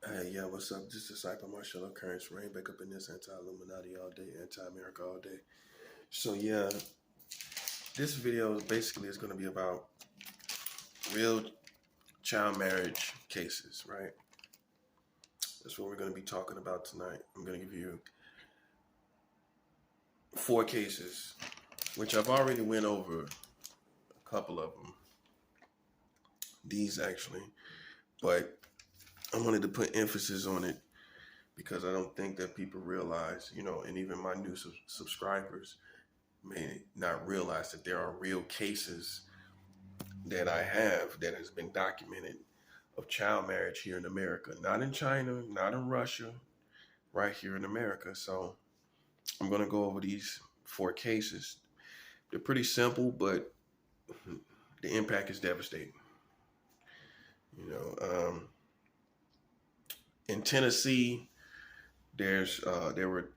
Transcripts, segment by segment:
Hey, yeah, what's up? This is Disciple Marshall Occurrence. Rain back up in this anti-Illuminati all day, anti-America all day. So yeah, this video basically is going to be about real child marriage cases, right? That's what we're going to be talking about tonight. I'm going to give you 4 cases, which I've already went over a couple of them. These actually, but I wanted to put emphasis on it because I don't think that people realize, and even my new subscribers may not realize that there are real cases that I have that has been documented of child marriage here in America, not in China, not in Russia, right here in America. So I'm going to go over these 4 cases. They're pretty simple, but the impact is devastating. In Tennessee, there were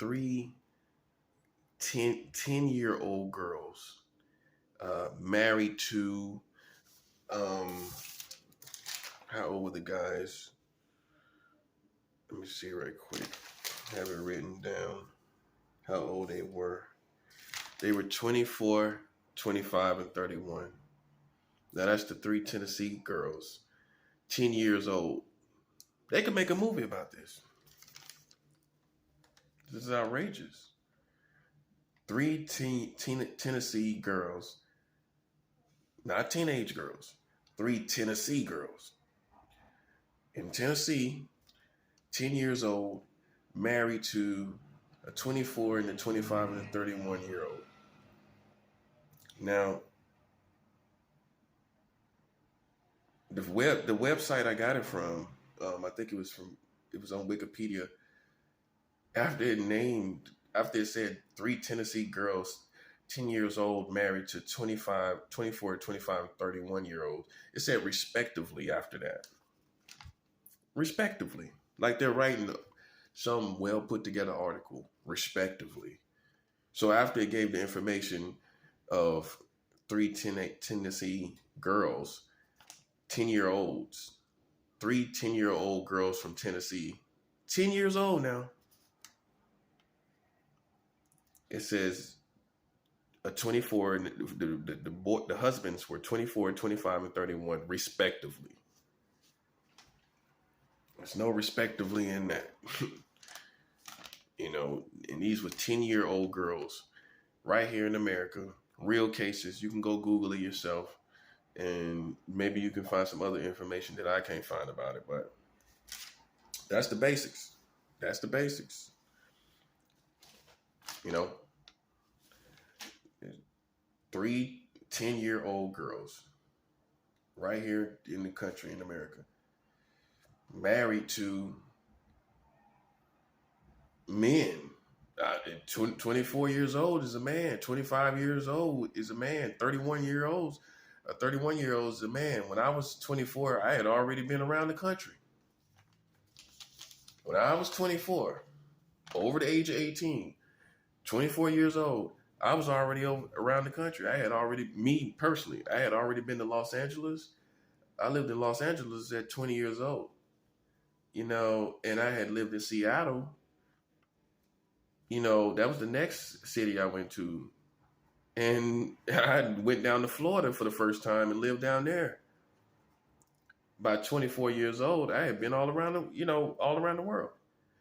10-year-old girls married to how old were the guys? Let me see right quick. I have it written down how old they were. They were 24, 25, and 31. Now that's the 3 Tennessee girls, 10 years old. They could make a movie about this. This is outrageous. 3 Tennessee girls, not teenage girls, 3 Tennessee girls. In Tennessee, 10 years old, married to a 24 and a 25 and a 31-year-old. Now, the website I got it from, I think it was on Wikipedia. After it said 3 Tennessee girls, 10 years old, married to 24, 25, and 31-year-olds, it said respectively after that. Respectively. Like they're writing some well put together article, respectively. So after it gave the information of 3 Tennessee girls, 10-year-olds, 3 10-year-old girls from Tennessee, 10 years old now. It says a 24, and the husbands were 24, 25, and 31, respectively. There's no respectively in that. And these were 10-year-old girls right here in America. Real cases. You can go Google it yourself. And maybe you can find some other information that I can't find about it. But that's the basics. That's the basics. 3 10-year-old girls right here in the country in America, married to men. 24 years old is a man. 25 years old is a man. 31-year-olds. A 31-year-old is a man. When I was 24, I had already been around the country. When I was 24, over the age of 18, 24 years old, I was already around the country. I had already been to Los Angeles. I lived in Los Angeles at 20 years old. And I had lived in Seattle. That was the next city I went to. And I went down to Florida for the first time and lived down there. By 24 years old, I had been all around the world.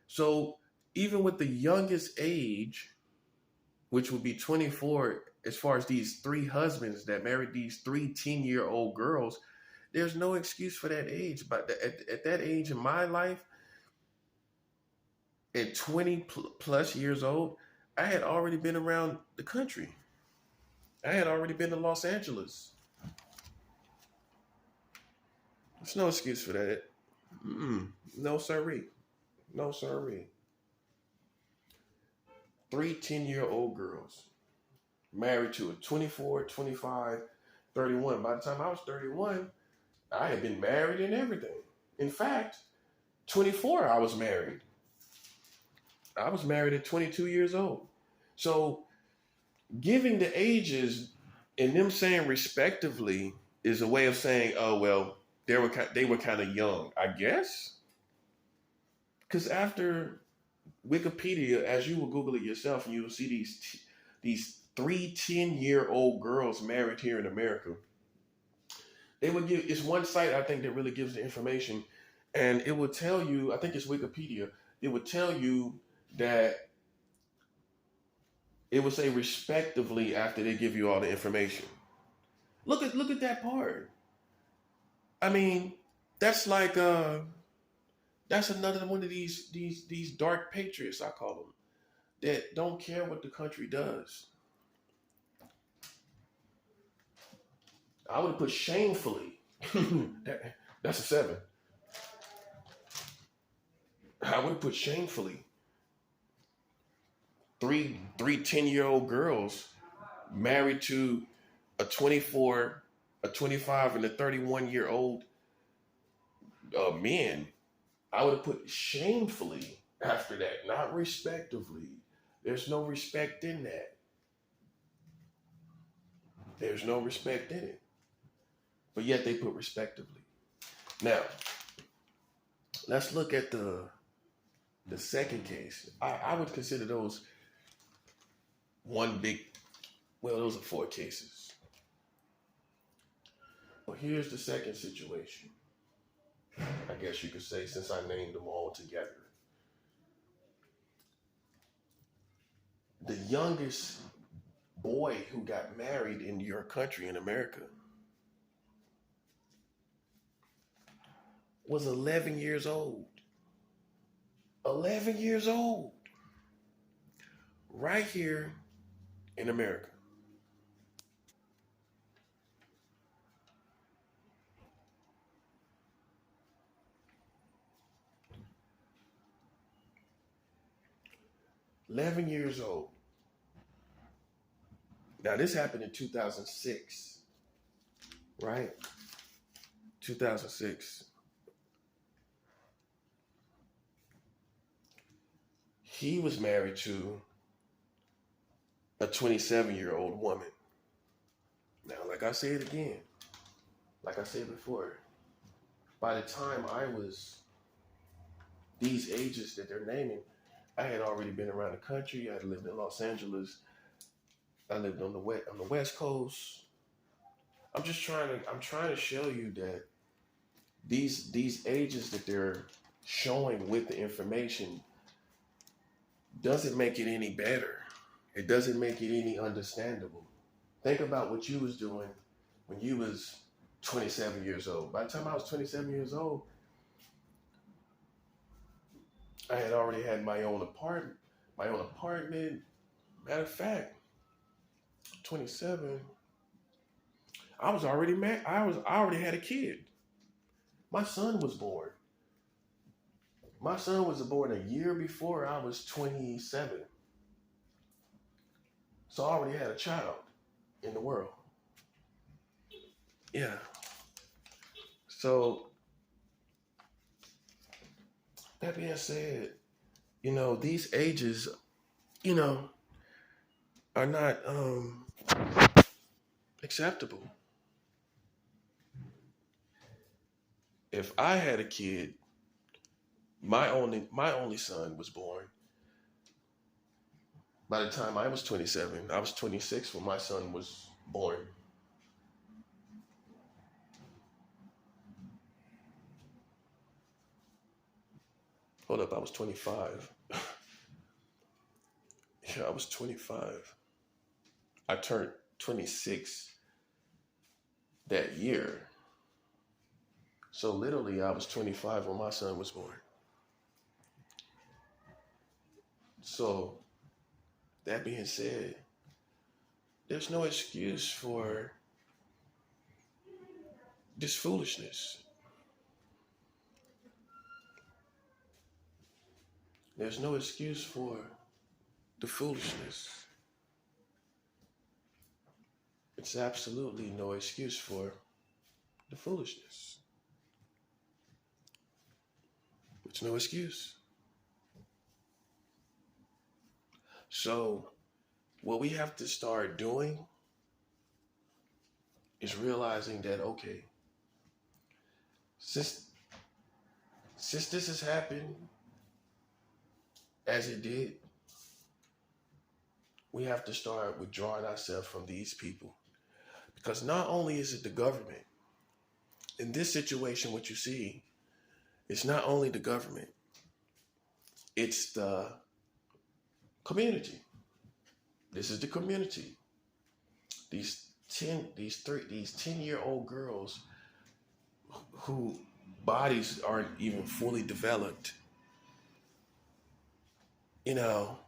So even with the youngest age, which would be 24, as far as these 3 husbands that married these 3 10-year-old girls, there's no excuse for that age. But at that age in my life, at 20 plus years old, I had already been around the country. I had already been to Los Angeles. There's no excuse for that. No siree. No siree. 3 10-year-old girls married to a 24, 25, 31. By the time I was 31, I had been married and everything. In fact, 24, I was married. I was married at 22 years old. So giving the ages and them saying respectively is a way of saying, oh, well, they were kind of young, I guess. Because after Wikipedia, as you will Google it yourself, and you will see these 3 10-year-old girls married here in America. They would give, it's one site I think that really gives the information, and it would tell you, I think it's Wikipedia, it would tell you that it would say respectively after they give you all the information. Look at that part. I mean, that's like that's another one of these dark patriots, I call them, that don't care what the country does. I would have put shamefully. That's a 7. I would have put shamefully. Three 10-year-old girls married to a 24, a 25, and a 31-year-old men. I would have put shamefully after that, not respectively. There's no respect in that. There's no respect in it. But yet they put respectively. Now, let's look at the second case. I would consider those one big, well, those are 4 cases. Well, here's the second situation. I guess you could say, since I named them all together. The youngest boy who got married in your country, in America, was 11 years old. 11 years old. Right here in America. $11 years old. Now, this happened in 2006, right? 2006. He was married to a 27-year-old woman. Now, like I said again, like I said before, by the time I was these ages that they're naming, I had already been around the country. I had lived in Los Angeles. I lived on the West Coast. I'm trying to show you that these ages that they're showing with the information doesn't make it any better. It doesn't make it any understandable. Think about what you was doing when you was 27 years old. By the time I was 27 years old, I had already had my own apartment. Matter of fact, 27, I was already married. I already had a kid. My son was born. My son was born a year before I was 27. So I already had a child in the world. Yeah. So that being said, these ages, are not acceptable. If I had a kid, my only son was born. By the time I was 27, I was 26 when my son was born. Hold up, I was 25. Yeah, I was 25. I turned 26 that year. So literally, I was 25 when my son was born. So that being said, there's no excuse for this foolishness. There's no excuse for the foolishness. It's absolutely no excuse for the foolishness. It's no excuse. So what we have to start doing is realizing that, okay, since this has happened, as it did, we have to start withdrawing ourselves from these people. Because not only is it the government, in this situation, what you see, it's not only the government, it's the community. This is the community. These 10-year-old girls who bodies aren't even fully developed, you know,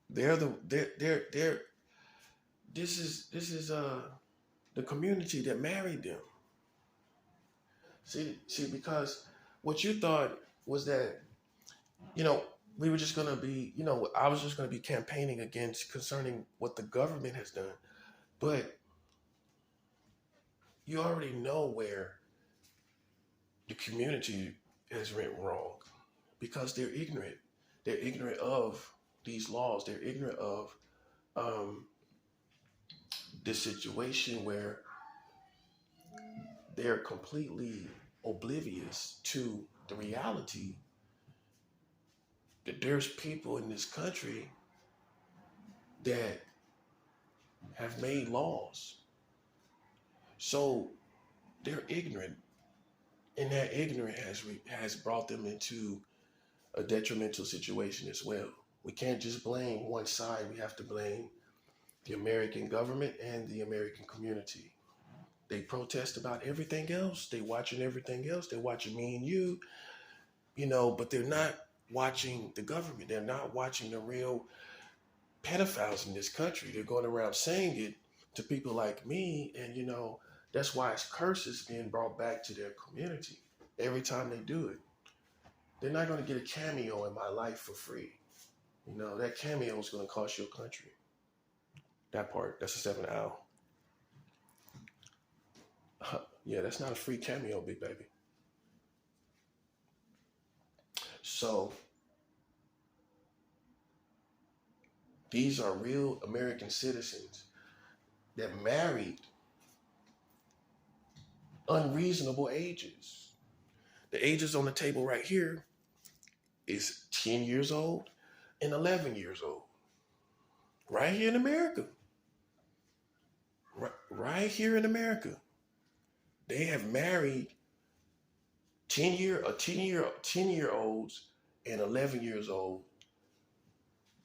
they're this is the community that married them. See, because what you thought was that, you know, we were just gonna be, you know, I was just gonna be campaigning against concerning what the government has done. But you already know where the community has went wrong because they're ignorant. They're ignorant of these laws. They're ignorant of this situation where they're completely oblivious to the reality that there's people in this country that have made laws. So they're ignorant, and that ignorance has brought them into a detrimental situation as well. We can't just blame one side. We have to blame the American government and the American community. They protest about everything else. They watching everything else. They're watching me and you, you know, but they're not watching the government. They're not watching the real pedophiles in this country. They're going around saying it to people like me, and you know, that's why it's curses being brought back to their community every time they do it. They're not going to get a cameo in my life for free. You know, that cameo is going to cost your country. That part, that's a 7 owl. Yeah, that's not a free cameo, big baby. So these are real American citizens that married unreasonable ages. The ages on the table right here is 10 years old and 11 years old. Right here in America. Right here in America. They have married 10-year-olds and 11 years old.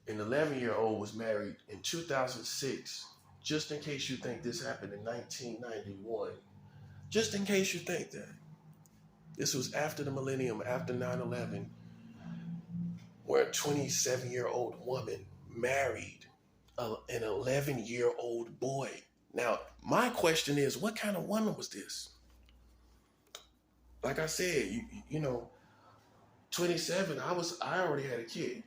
An 11-year-old was married in 2006. Just in case you think this happened in 1991. Just in case you think that. This was after the millennium, after 9/11, where a 27-year-old woman married an 11-year-old boy. Now, my question is, what kind of woman was this? Like I said, you know, 27, I already had a kid.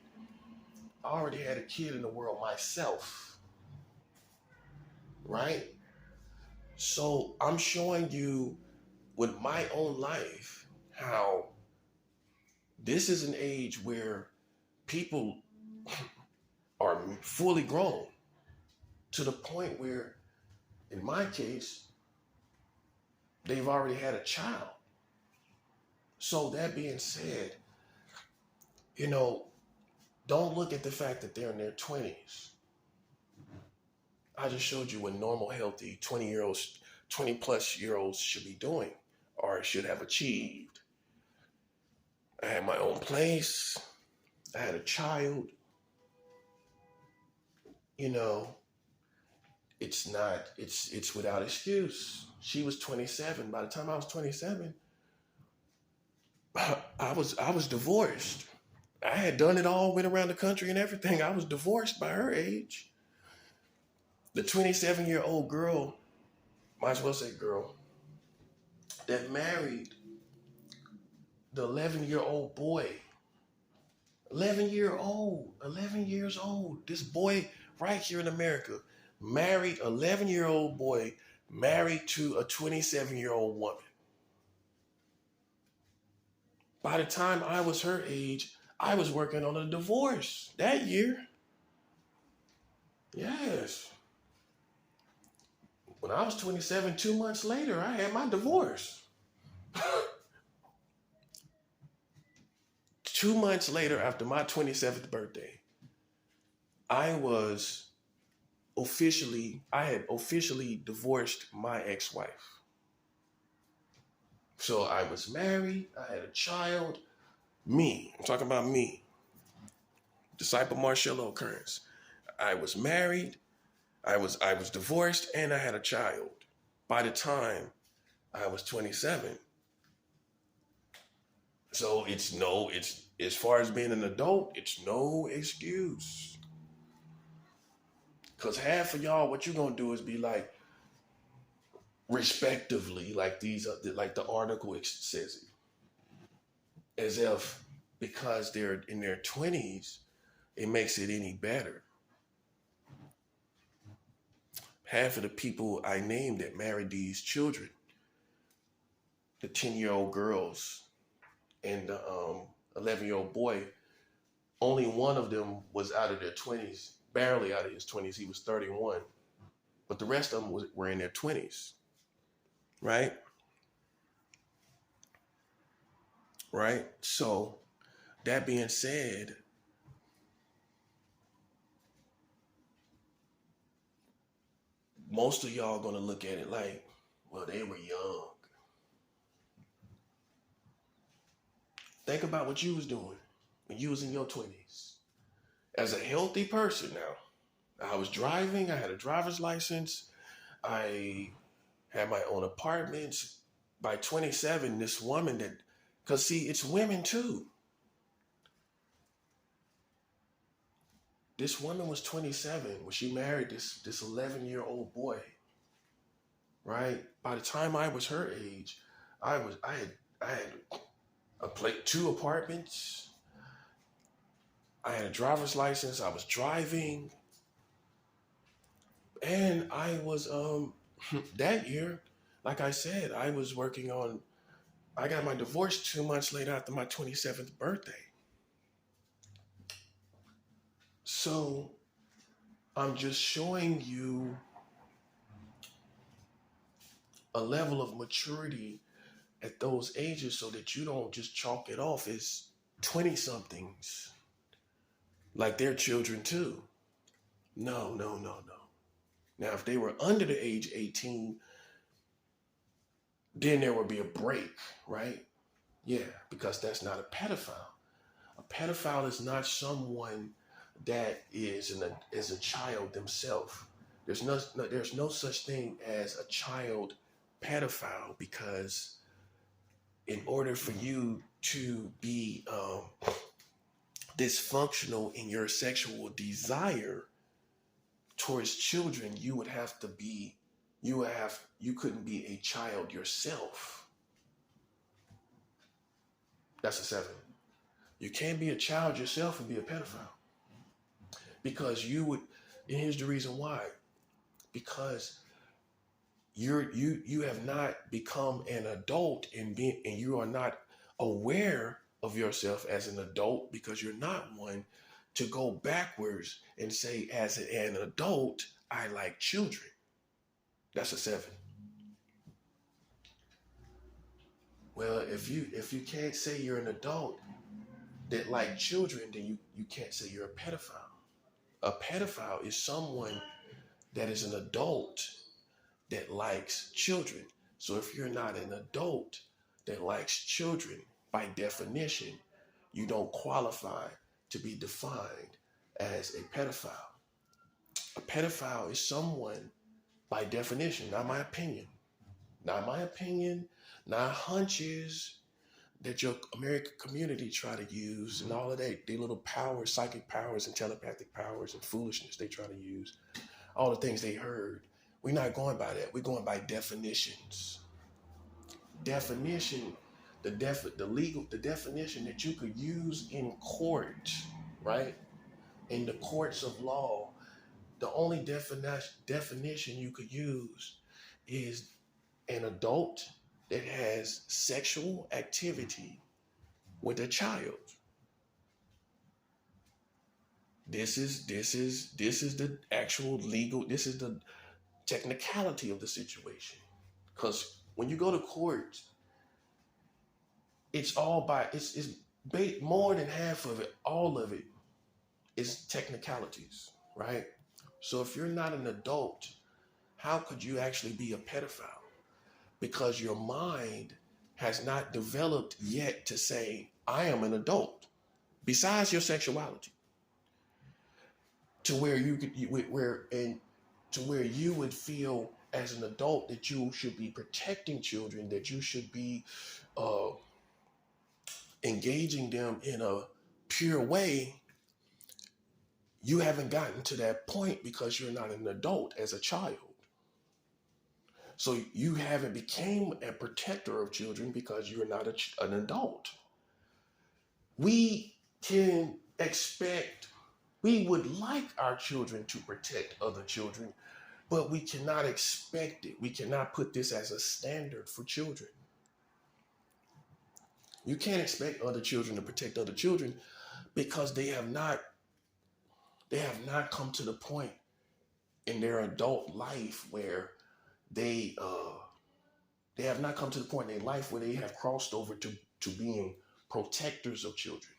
I already had a kid in the world myself. Right? So I'm showing you with my own life how this is an age where people are fully grown to the point where, in my case, they've already had a child. So that being said, you know, don't look at the fact that they're in their 20s. I just showed you what normal, healthy 20 plus year olds should be doing or should have achieved. I had my own place. I had a child. You know, it's without excuse. She was 27. By the time I was 27, I was divorced. I had done it all, went around the country and everything. I was divorced by her age. The 27-year-old girl, might as well say girl, that married the 11-year-old boy. 11 years old. This boy right here in America married 11-year-old boy married to a 27-year-old woman. By the time I was her age, I was working on a divorce that year. Yes. When I was 27, 2 months later, I had my divorce. 2 months later, after my 27th birthday, I was I had officially divorced my ex-wife. So I was married, I had a child, I'm talking about me, Disciple Marcello Occurrence. I was married, I was divorced, and I had a child by the time I was 27. So it's as far as being an adult, it's no excuse. Cause half of y'all, what you're gonna do is be like, respectively, like like the article says it, as if because they're in their 20s, it makes it any better. Half of the people I named that married these children, the 10-year-old girls and the 11-year-old boy, only one of them was out of their 20s, barely out of his 20s. He was 31, but the rest of them were in their 20s, right? Right. So that being said, most of y'all gonna look at it like, well, they were young. Think about what you was doing when you was in your 20s. As a healthy person now, I was driving, I had a driver's license, I had my own apartments. By 27, this woman because see, it's women too. This woman was 27 when she married this 11-year-old boy, right? By the time I was her age, I had two apartments. I had a driver's license. I was driving, and I was that year, like I said, I was working on. I got my divorce 2 months later after my 27th birthday. So I'm just showing you a level of maturity at those ages so that you don't just chalk it off as 20 somethings like they're children too. No, no, no, no. Now, if they were under the age 18, then there would be a break, right? Yeah, because that's not a pedophile. A pedophile is not someone that is a child themselves. There's no such thing as a child pedophile, because in order for you to be dysfunctional in your sexual desire towards children, you couldn't be a child yourself. That's a 7. You can't be a child yourself and be a pedophile, because and here's the reason why. Because you have not become an adult, and you are not aware of yourself as an adult, because you're not one to go backwards and say, as an adult, I like children. That's a 7. Well, if you can't say you're an adult that like children, then you can't say you're a pedophile. A pedophile is someone that is an adult that likes children. So if you're not an adult that likes children, by definition, you don't qualify to be defined as a pedophile. A pedophile is someone, by definition, not my opinion, not hunches that your American community try to use, and all of that, they little powers, psychic powers and telepathic powers and foolishness they try to use, all the things they heard. We're not going by that. We're going by definitions. Definition, the definition that you could use in court, right? In the courts of law, the only definition you could use is an adult that has sexual activity with a child. This is the actual legal. This is the technicality of the situation. Because when you go to court, it's all by it's more than half of it, all of it, is technicalities, right? So if you're not an adult, how could you actually be a pedophile? Because your mind has not developed yet to say, I am an adult, besides your sexuality, to where you could, to where you would feel as an adult that you should be protecting children, that you should be uh, engaging them in a pure way. You haven't gotten to that point because you're not an adult as a child. So you haven't became a protector of children because you're not an adult. We can expect, we would like our children to protect other children, but we cannot expect it. We cannot put this as a standard for children. You can't expect other children to protect other children because they have not come to the point in their adult life where they have not come to the point in their life where they have crossed over to being protectors of children.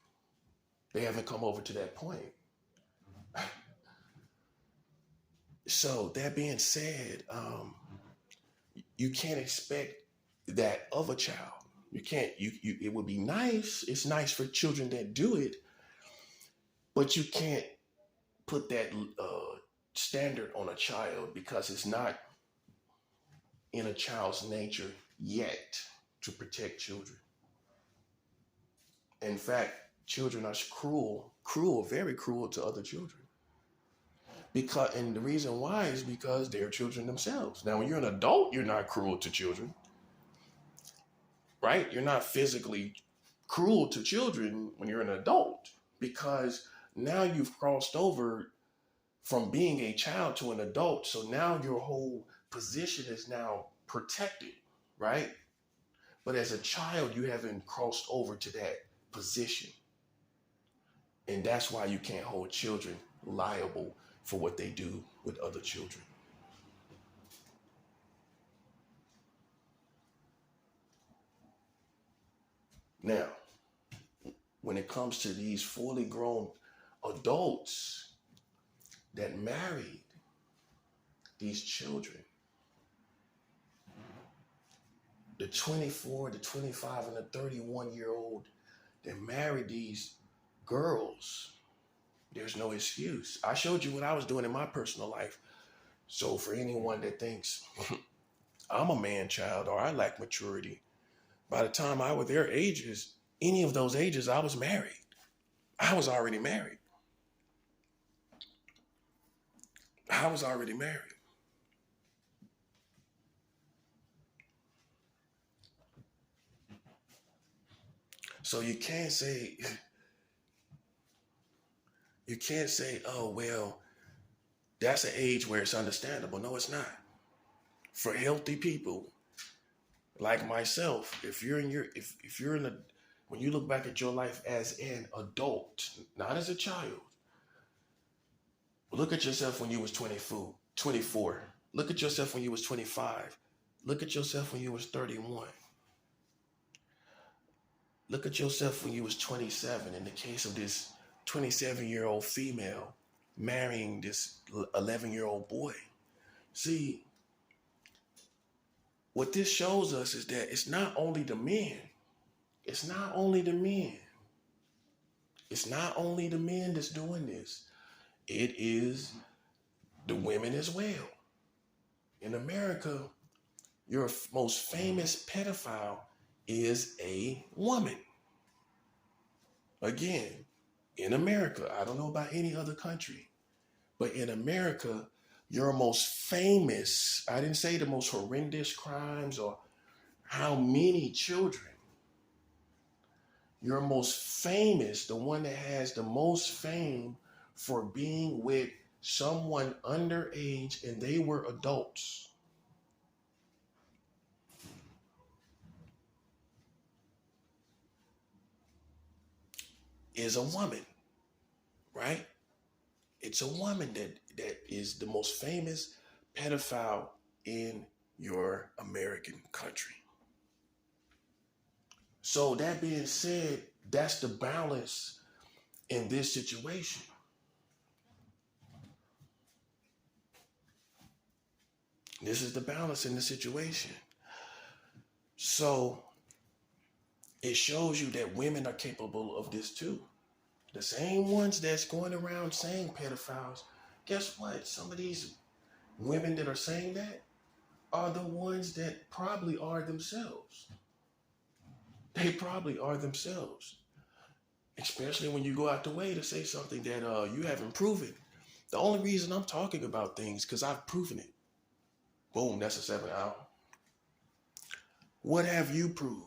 They haven't come over to that point. So that being said, you can't expect that of a child. You can't. It would be nice. It's nice for children that do it, but you can't put that standard on a child because it's not in a child's nature yet to protect children. In fact, children are cruel, very cruel to other children. And the reason why is because they're children themselves. Now, when you're an adult, you're not cruel to children, right? You're not physically cruel to children when you're an adult because now you've crossed over from being a child to an adult. So now your whole position is now protected, right? But as a child, you haven't crossed over to that position. And that's why you can't hold children liable for what they do with other children. Now, when it comes to these fully grown adults that married these children, the 24, the 25, and the 31-year-old that married these girls, there's no excuse. I showed you what I was doing in my personal life. So for anyone that thinks I'm a man child or I lack maturity, by the time I was their ages, any of those ages, I was married. I was already married. I was already married. So you can't say, oh, well, that's an age where it's understandable. No, it's not. For healthy people like myself, if you're in a, when you look back at your life as an adult, not as a child, look at yourself when you was 24. Look at yourself when you was 25. Look at yourself when you was 31. Look at yourself when you was 27. In the case of this 27-year-old female marrying this 11-year-old boy. See, what this shows us is that it's not only the men. It's not only the men. It's not only the men that's doing this. It is the women as well. In America, your most famous pedophile is a woman. Again, in America, I don't know about any other country, but in America, your most famous, I didn't say the most horrendous crimes or how many children, your most famous, the one that has the most fame for being with someone underage and they were adults, is a woman, right? It's a woman that is the most famous pedophile in your American country. So that being said, That's the balance in this situation. This is the balance in the situation. So it shows you that women are capable of this too. The same ones that's going around saying pedophiles, guess what? Some of these women that are saying that are the ones that probably are themselves. They probably are themselves. Especially when you go out the way to say something that you haven't proven. The only reason I'm talking about things because I've proven it. Boom, that's a 7 out. What have you proved?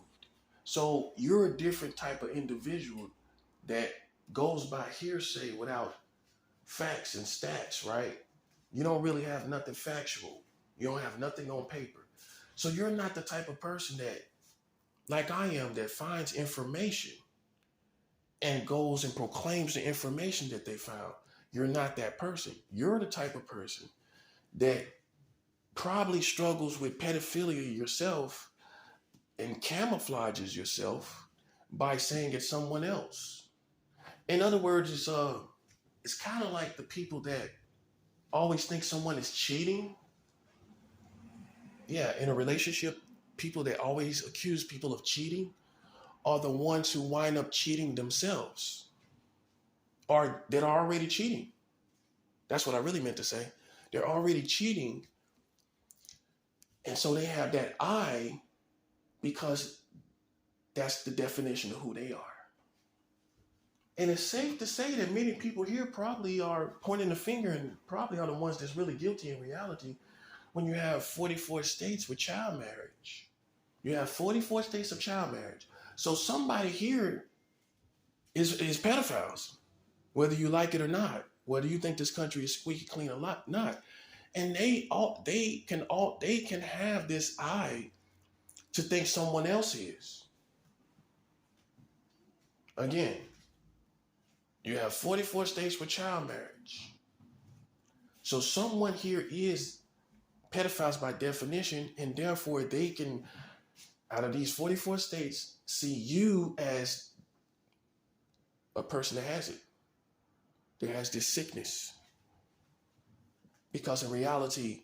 So you're a different type of individual that goes by hearsay without facts and stats, right? You don't really have nothing factual. You don't have nothing on paper. So you're not the type of person that, like I am, that finds information and goes and proclaims the information that they found. You're not that person. You're the type of person that probably struggles with pedophilia yourself and camouflages yourself by saying it's someone else. In other words, it's kind of like the people that always think someone is cheating. Yeah, in a relationship, people that always accuse people of cheating are the ones who wind up cheating themselves or that are already cheating. That's what I really meant to say. They're already cheating. And so they have that I because that's the definition of who they are. And it's safe to say that many people here probably are pointing the finger and probably are the ones that's really guilty in reality when you have 44 states with child marriage. You have 44 states of child marriage. So somebody here is pedophiles, whether you like it or not, whether you think this country is squeaky clean or not. And they can have this eye to think someone else is. Again, you have 44 states with child marriage. So someone here is pedophiles by definition, and therefore they can, out of these 44 states, see you as a person that has it, that has this sickness. Because in reality,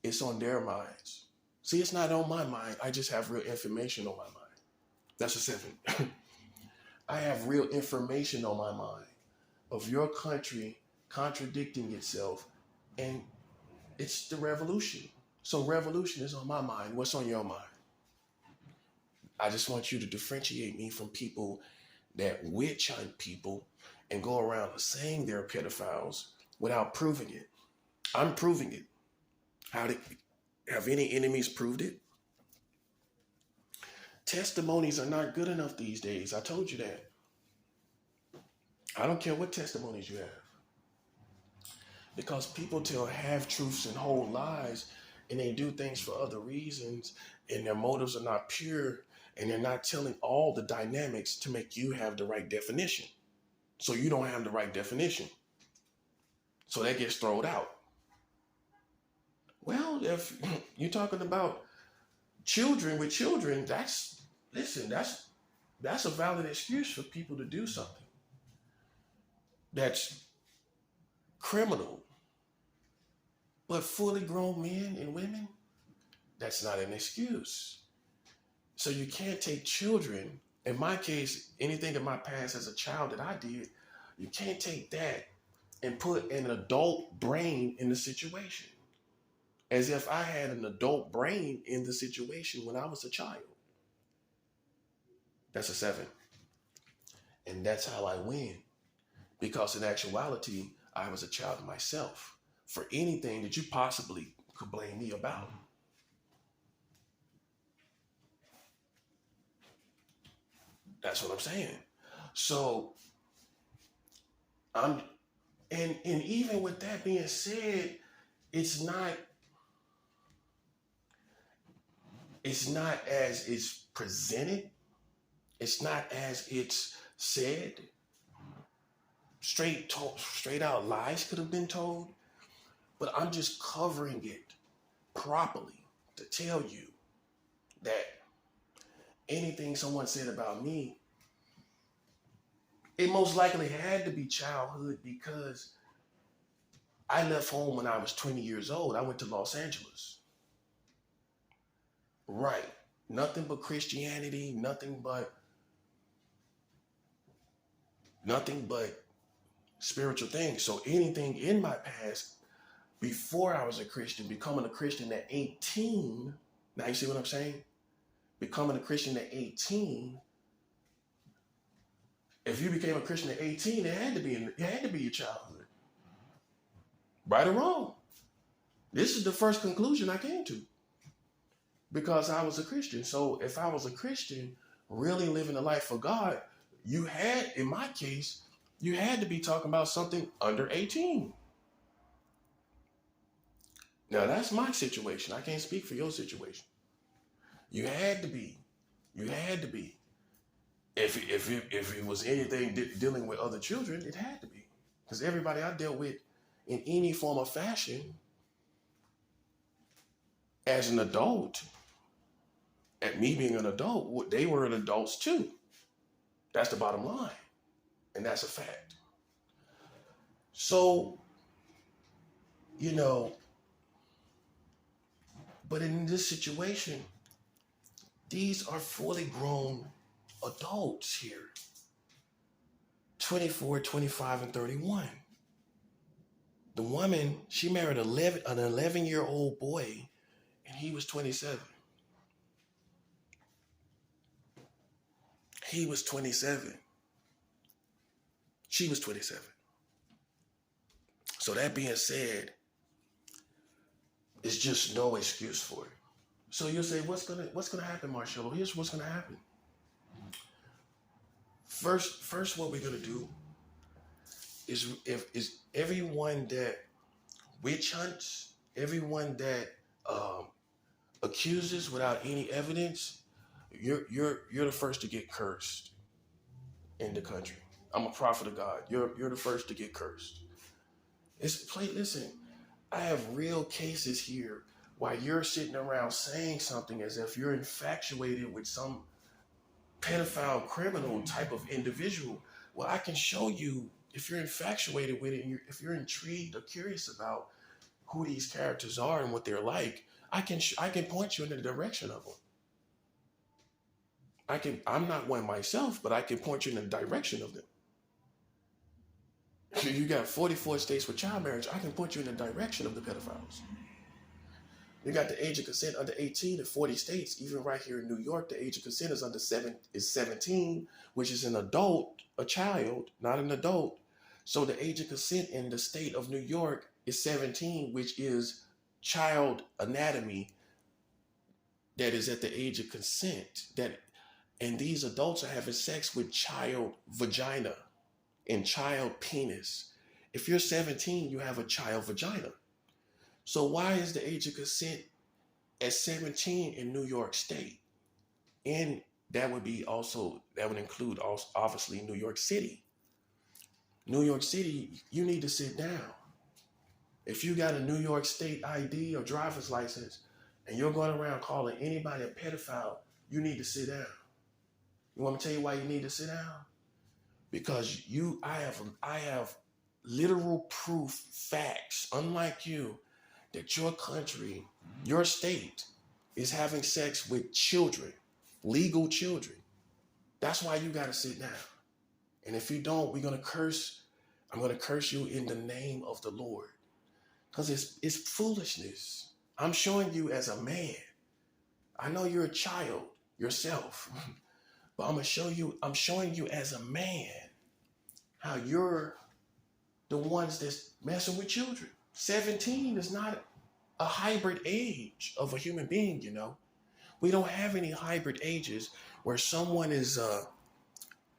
it's on their minds. See, it's not on my mind. I just have real information on my mind. That's a 7. I have real information on my mind of your country contradicting itself, and it's the revolution. So revolution is on my mind. What's on your mind? I just want you to differentiate me from people that witch hunt people and go around saying they're pedophiles without proving it. I'm proving it. Have any enemies proved it? Testimonies are not good enough these days. I told you that. I don't care what testimonies you have. Because people tell half-truths and whole lies, and they do things for other reasons, and their motives are not pure, and they're not telling all the dynamics to make you have the right definition. So you don't have the right definition. So that gets thrown out. Well, if you're talking about children with children, that's a valid excuse for people to do something that's criminal. But fully grown men and women, that's not an excuse. So you can't take children, in my case, anything in my past as a child that I did, you can't take that and put an adult brain in the situation. As if I had an adult brain in the situation when I was a child. That's a 7. And that's how I win. Because in actuality, I was a child myself for anything that you possibly could blame me about. That's what I'm saying. So and even with that being said, it's not as it's presented. It's not as it's said. Straight out lies could have been told, but I'm just covering it properly to tell you that anything someone said about me It most likely had to be childhood because I left home when I was 20 years old. I went to Los Angeles. Right. Nothing but Christianity, nothing but spiritual things. So anything in my past before I was a Christian, becoming a Christian at 18, now you see what I'm saying? Becoming a Christian at 18, if you became a Christian at 18, it had to be your childhood. Right or wrong. This is the first conclusion I came to because I was a Christian. So if I was a Christian, really living a life for God, you had, in my case, you had to be talking about something under 18. Now that's my situation. I can't speak for your situation. You had to be. You had to be. If it was anything dealing with other children, it had to be. Because everybody I dealt with in any form or fashion as an adult, at me being an adult, they were adults too. That's the bottom line. And that's a fact. So, you know, but in this situation, these are fully grown adults here. 24, 25, and 31. The woman, she married an 11-year-old boy, and he was 27. He was 27. She was 27. So that being said, it's just no excuse for it. So you'll say, what's gonna happen, Marcello? Here's what's gonna happen. First, what we're gonna do is everyone that witch hunts, everyone that accuses without any evidence, you're the first to get cursed in the country. I'm a prophet of God. You're the first to get cursed. Listen, I have real cases here while you're sitting around saying something as if you're infatuated with some pedophile criminal type of individual. Well, I can show you if you're infatuated with it and if you're intrigued or curious about who these characters are and what they're like, I can point you in the direction of them. I'm not one myself, but I can point you in the direction of them. You got 44 states with child marriage. I can point you in the direction of the pedophiles. You got the age of consent under 18 in 40 states. Even right here in New York, the age of consent is 17, which is an adult, a child, not an adult. So the age of consent in the state of New York is 17, which is child anatomy that is at the age of consent. And these adults are having sex with child vagina and child penis. If you're 17, you have a child vagina. So why is the age of consent at 17 in New York State? And that would include obviously New York City. New York City, you need to sit down. If you got a New York State ID or driver's license and you're going around calling anybody a pedophile, you need to sit down. You want me to tell you why you need to sit down? Because I have literal proof, facts, unlike you, that your country, your state, is having sex with children, legal children. That's why you got to sit down. And if you don't, I'm going to curse you in the name of the Lord. Because it's foolishness. I'm showing you as a man. I know you're a child yourself, but I'm showing you as a man how you're the ones that's messing with children. 17 is not a hybrid age of a human being, you know. We don't have any hybrid ages where someone is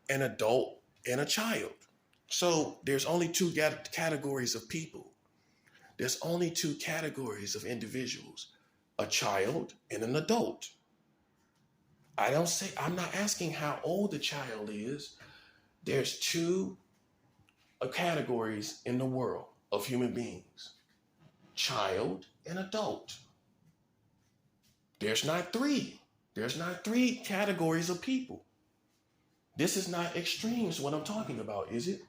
an adult and a child. So there's only two categories of people. There's only two categories of individuals, a child and an adult. I'm not asking how old the child is. There's two categories in the world of human beings, child and adult. There's not three. There's not three categories of people. This is not extremes what I'm talking about, is it?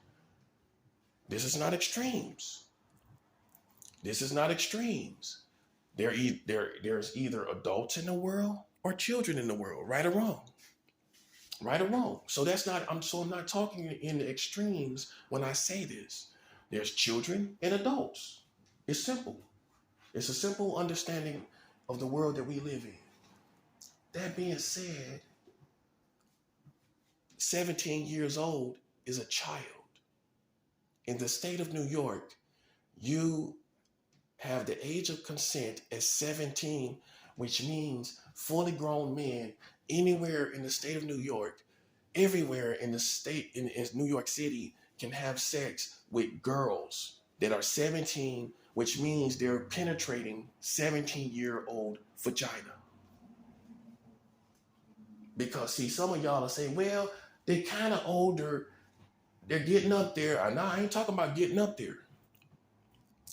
This is not extremes. This is not extremes. There's either adults in the world or children in the world, right or wrong. Right or wrong. So I'm not talking in the extremes when I say this. There's children and adults. It's simple. It's a simple understanding of the world that we live in. That being said, 17 years old is a child. In the state of New York, you have the age of consent at 17, which means fully grown men anywhere in the state of New York, everywhere in the state, in New York City, can have sex with girls that are 17, which means they're penetrating 17-year-old vagina. Because see, some of y'all are saying, well, they're kind of older, they're getting up there. No, I ain't talking about getting up there.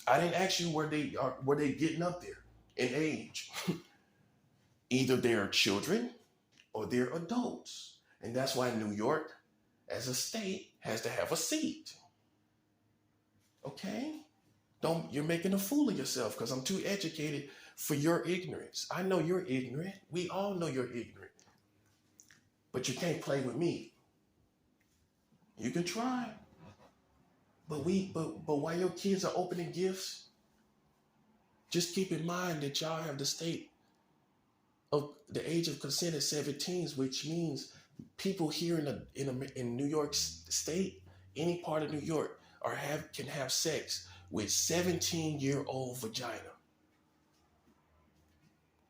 I didn't ask you were they getting up there in age. Either they're children or they're adults. And that's why New York, as a state, has to have a seat. Okay? You're making a fool of yourself because I'm too educated for your ignorance. I know you're ignorant. We all know you're ignorant. But you can't play with me. You can try. But while your kids are opening gifts, just keep in mind that y'all have the state of the age of consent at 17, which means people here in New York State, any part of New York, can have sex with 17-year-old vagina.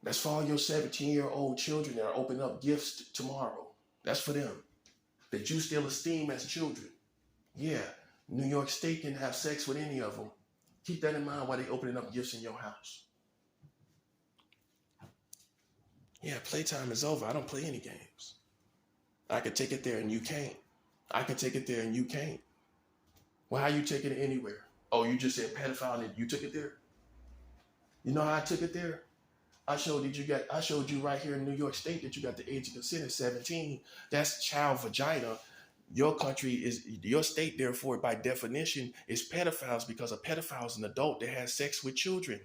That's for all your 17-year-old children that are opening up gifts tomorrow. That's for them, that you still esteem as children. Yeah, New York State can have sex with any of them. Keep that in mind while they're opening up gifts in your house. Yeah, playtime is over. I don't play any games. I can take it there and you can't. I can take it there and you can't. Well, how you taking it anywhere? Oh, you just said pedophile and you took it there? You know how I took it there? I showed you right here in New York State that you got the age of consent at 17. That's child vagina. Your state, therefore, by definition, is pedophiles because a pedophile is an adult that has sex with children.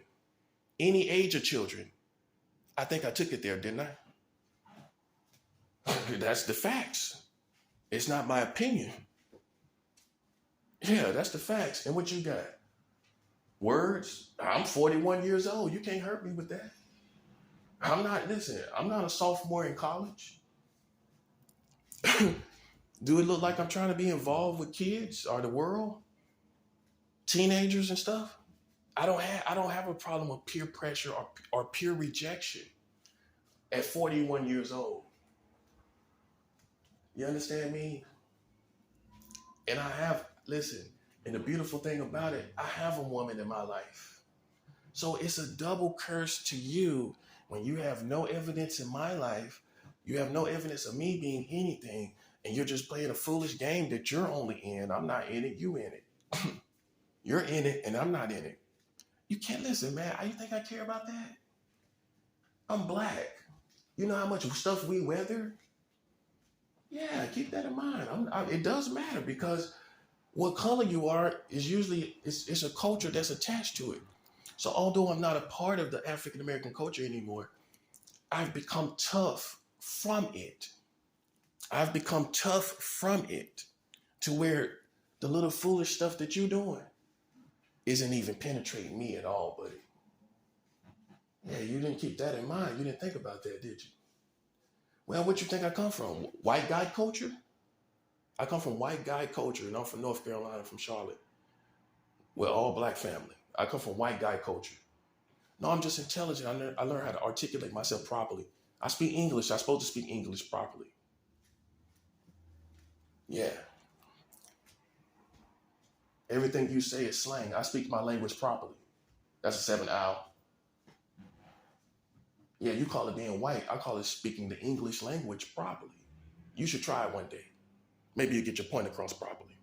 Any age of children. I think I took it there, didn't I? That's the facts. It's not my opinion. Yeah, that's the facts. And what you got? Words? I'm 41 years old. You can't hurt me with that. I'm not a sophomore in college. Do it look like I'm trying to be involved with kids or the world? Teenagers and stuff? I don't have a problem with peer pressure or peer rejection at 41 years old. You understand me? And and the beautiful thing about it, I have a woman in my life. So it's a double curse to you when you have no evidence in my life, you have no evidence of me being anything, and you're just playing a foolish game that you're only in. I'm not in it, you in it. You're in it and I'm not in it. You can't listen, man. You think I care about that? I'm black. You know how much stuff we weather? Yeah, keep that in mind. It does matter because what color you are is usually, it's a culture that's attached to it. So although I'm not a part of the African-American culture anymore, I've become tough from it. I've become tough from it to where the little foolish stuff that you're doing isn't even penetrating me at all, buddy. Yeah, you didn't keep that in mind. You didn't think about that, did you? Well, what you think I come from? White guy culture? I come from white guy culture, and I'm from North Carolina, from Charlotte. We're all black family. I come from white guy culture. No, I'm just intelligent. I learned how to articulate myself properly. I speak English. I'm supposed to speak English properly. Yeah. Everything you say is slang. I speak my language properly. That's a 7 owl. Yeah, you call it being white. I call it speaking the English language properly. You should try it one day. Maybe you get your point across properly.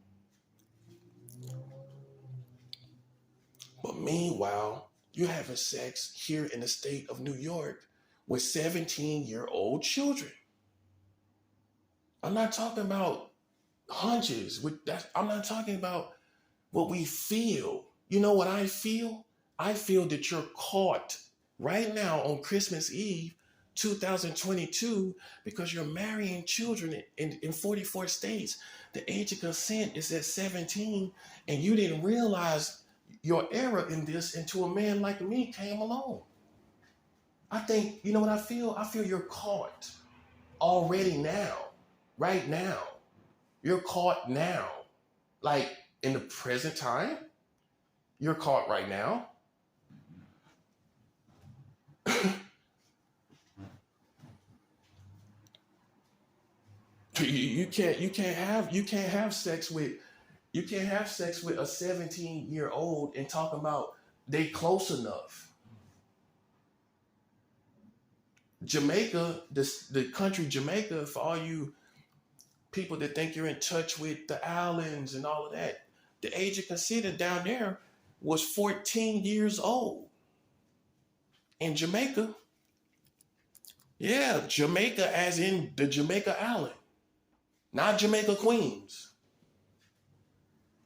But meanwhile, you're having sex here in the state of New York with 17-year-old children. I'm not talking about hunches. I'm not talking about what we feel. You know what I feel? I feel that you're caught right now on Christmas Eve, 2022, because you're marrying children in 44 states. The age of consent is at 17, and you didn't realize your error in this until a man like me came along. I think, you know what I feel? I feel you're caught already now, right now. You're caught now. Like in the present time, you're caught right now. You can't have sex with a 17-year-old and talk about they close enough. Jamaica, the country Jamaica, for all you people that think you're in touch with the islands and all of that, the age of consent down there was 14 years old. In Jamaica, yeah, Jamaica as in the Jamaica Island, not Jamaica Queens.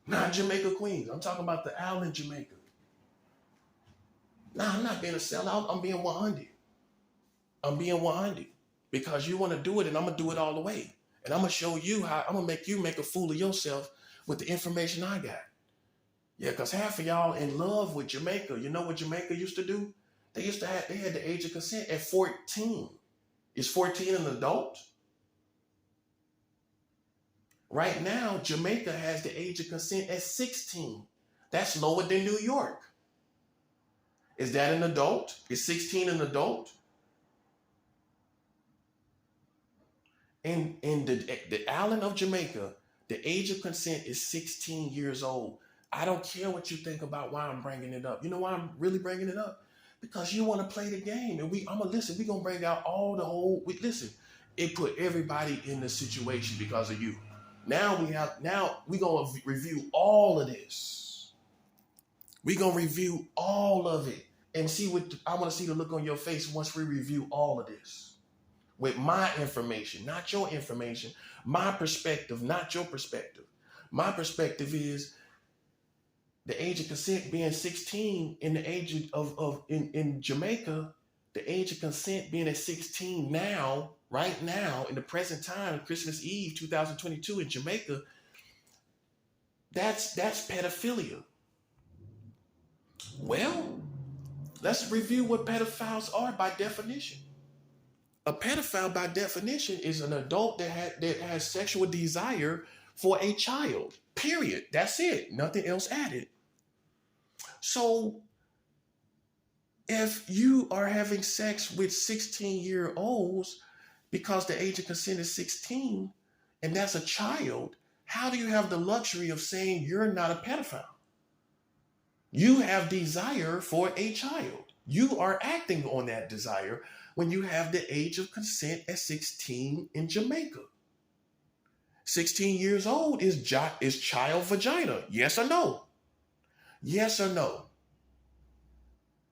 Not Jamaica Queens. I'm talking about the island Jamaica. Nah, I'm not being a sellout. I'm being 100. I'm being 100 because you want to do it, and I'm gonna do it all the way. And I'm gonna show you how. I'm gonna make you make a fool of yourself with the information I got. Yeah, because half of y'all in love with Jamaica. You know what Jamaica used to do? They had the age of consent at 14. Is 14 an adult? Right now, Jamaica has the age of consent at 16. That's lower than New York. Is that an adult? Is 16 an adult? In the island of Jamaica, the age of consent is 16 years old. I don't care what you think about why I'm bringing it up. You know why I'm really bringing it up? Because you want to play the game. And I'm going to listen. We're going to bring out all the whole, listen, it put everybody in the situation because of you. Now we're going to review all of this. We're going to review all of it and see I want to see the look on your face once we review all of this. With my information, not your information, my perspective, not your perspective. My perspective is the age of consent being 16 in the age in Jamaica, the age of consent being at 16 now, right now, in the present time, Christmas Eve, 2022 in Jamaica, that's pedophilia. Well, let's review what pedophiles are by definition. A pedophile, by definition, is an adult that has sexual desire for a child. Period. That's it. Nothing else added. So, if you are having sex with 16-year-olds because the age of consent is 16, and that's a child, how do you have the luxury of saying you're not a pedophile? You have desire for a child. You are acting on that desire when you have the age of consent at 16 in Jamaica. 16 years old is child vagina. Yes or no? Yes or no?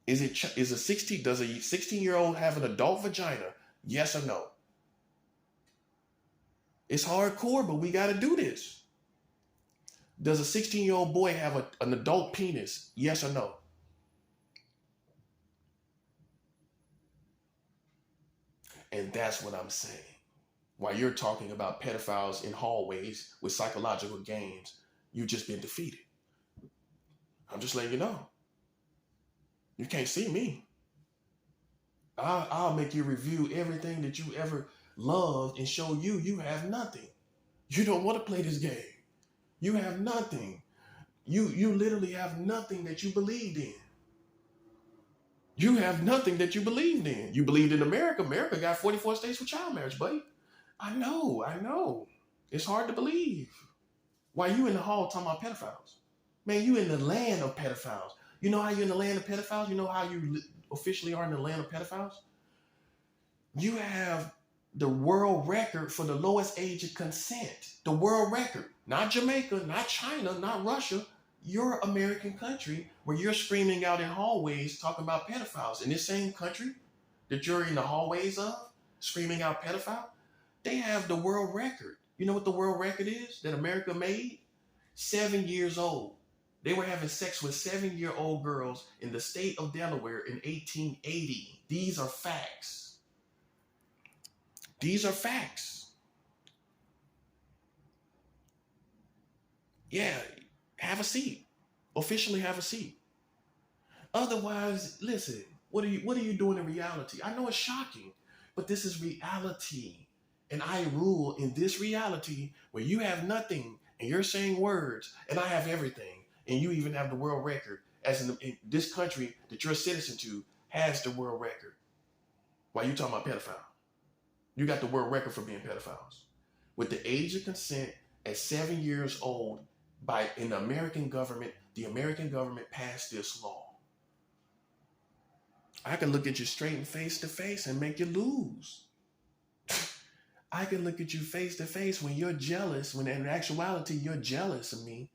Does a 16-year-old have an adult vagina? Yes or no? It's hardcore, but we got to do this. Does a 16-year-old boy have an adult penis? Yes or no? And that's what I'm saying. While you're talking about pedophiles in hallways with psychological games, you've just been defeated. I'm just letting you know. You can't see me. I'll make you review everything that you ever loved and show you have nothing. You don't want to play this game. You have nothing. You literally have nothing that you believed in. You have nothing that you believed in. You believed in America. America got 44 states with child marriage, buddy. I know. It's hard to believe. Why you in the hall talking about pedophiles? Man, you in the land of pedophiles. You know how you're in the land of pedophiles? You know how you officially are in the land of pedophiles? You have the world record for the lowest age of consent. The world record. Not Jamaica, not China, not Russia. Your American country where you're screaming out in hallways talking about pedophiles. In this same country that you're in the hallways of, screaming out pedophile, They have the world record. You know what the world record is that America made? 7 years old. They were having sex with 7-year-old girls in the state of Delaware in 1880. These are facts. These are facts. Yeah, have a seat. Officially have a seat. Otherwise, listen, what are you doing in reality? I know it's shocking, but this is reality. And I rule in this reality where you have nothing and you're saying words and I have everything. And you even have the world record as in this country that you're a citizen to has the world record. Why you talking about pedophile? You got the world record for being pedophiles. With the age of consent at 7 years old in the American government passed this law. I can look at you straight and face to face and make you lose. I can look at you face to face when you're jealous, when in actuality you're jealous of me,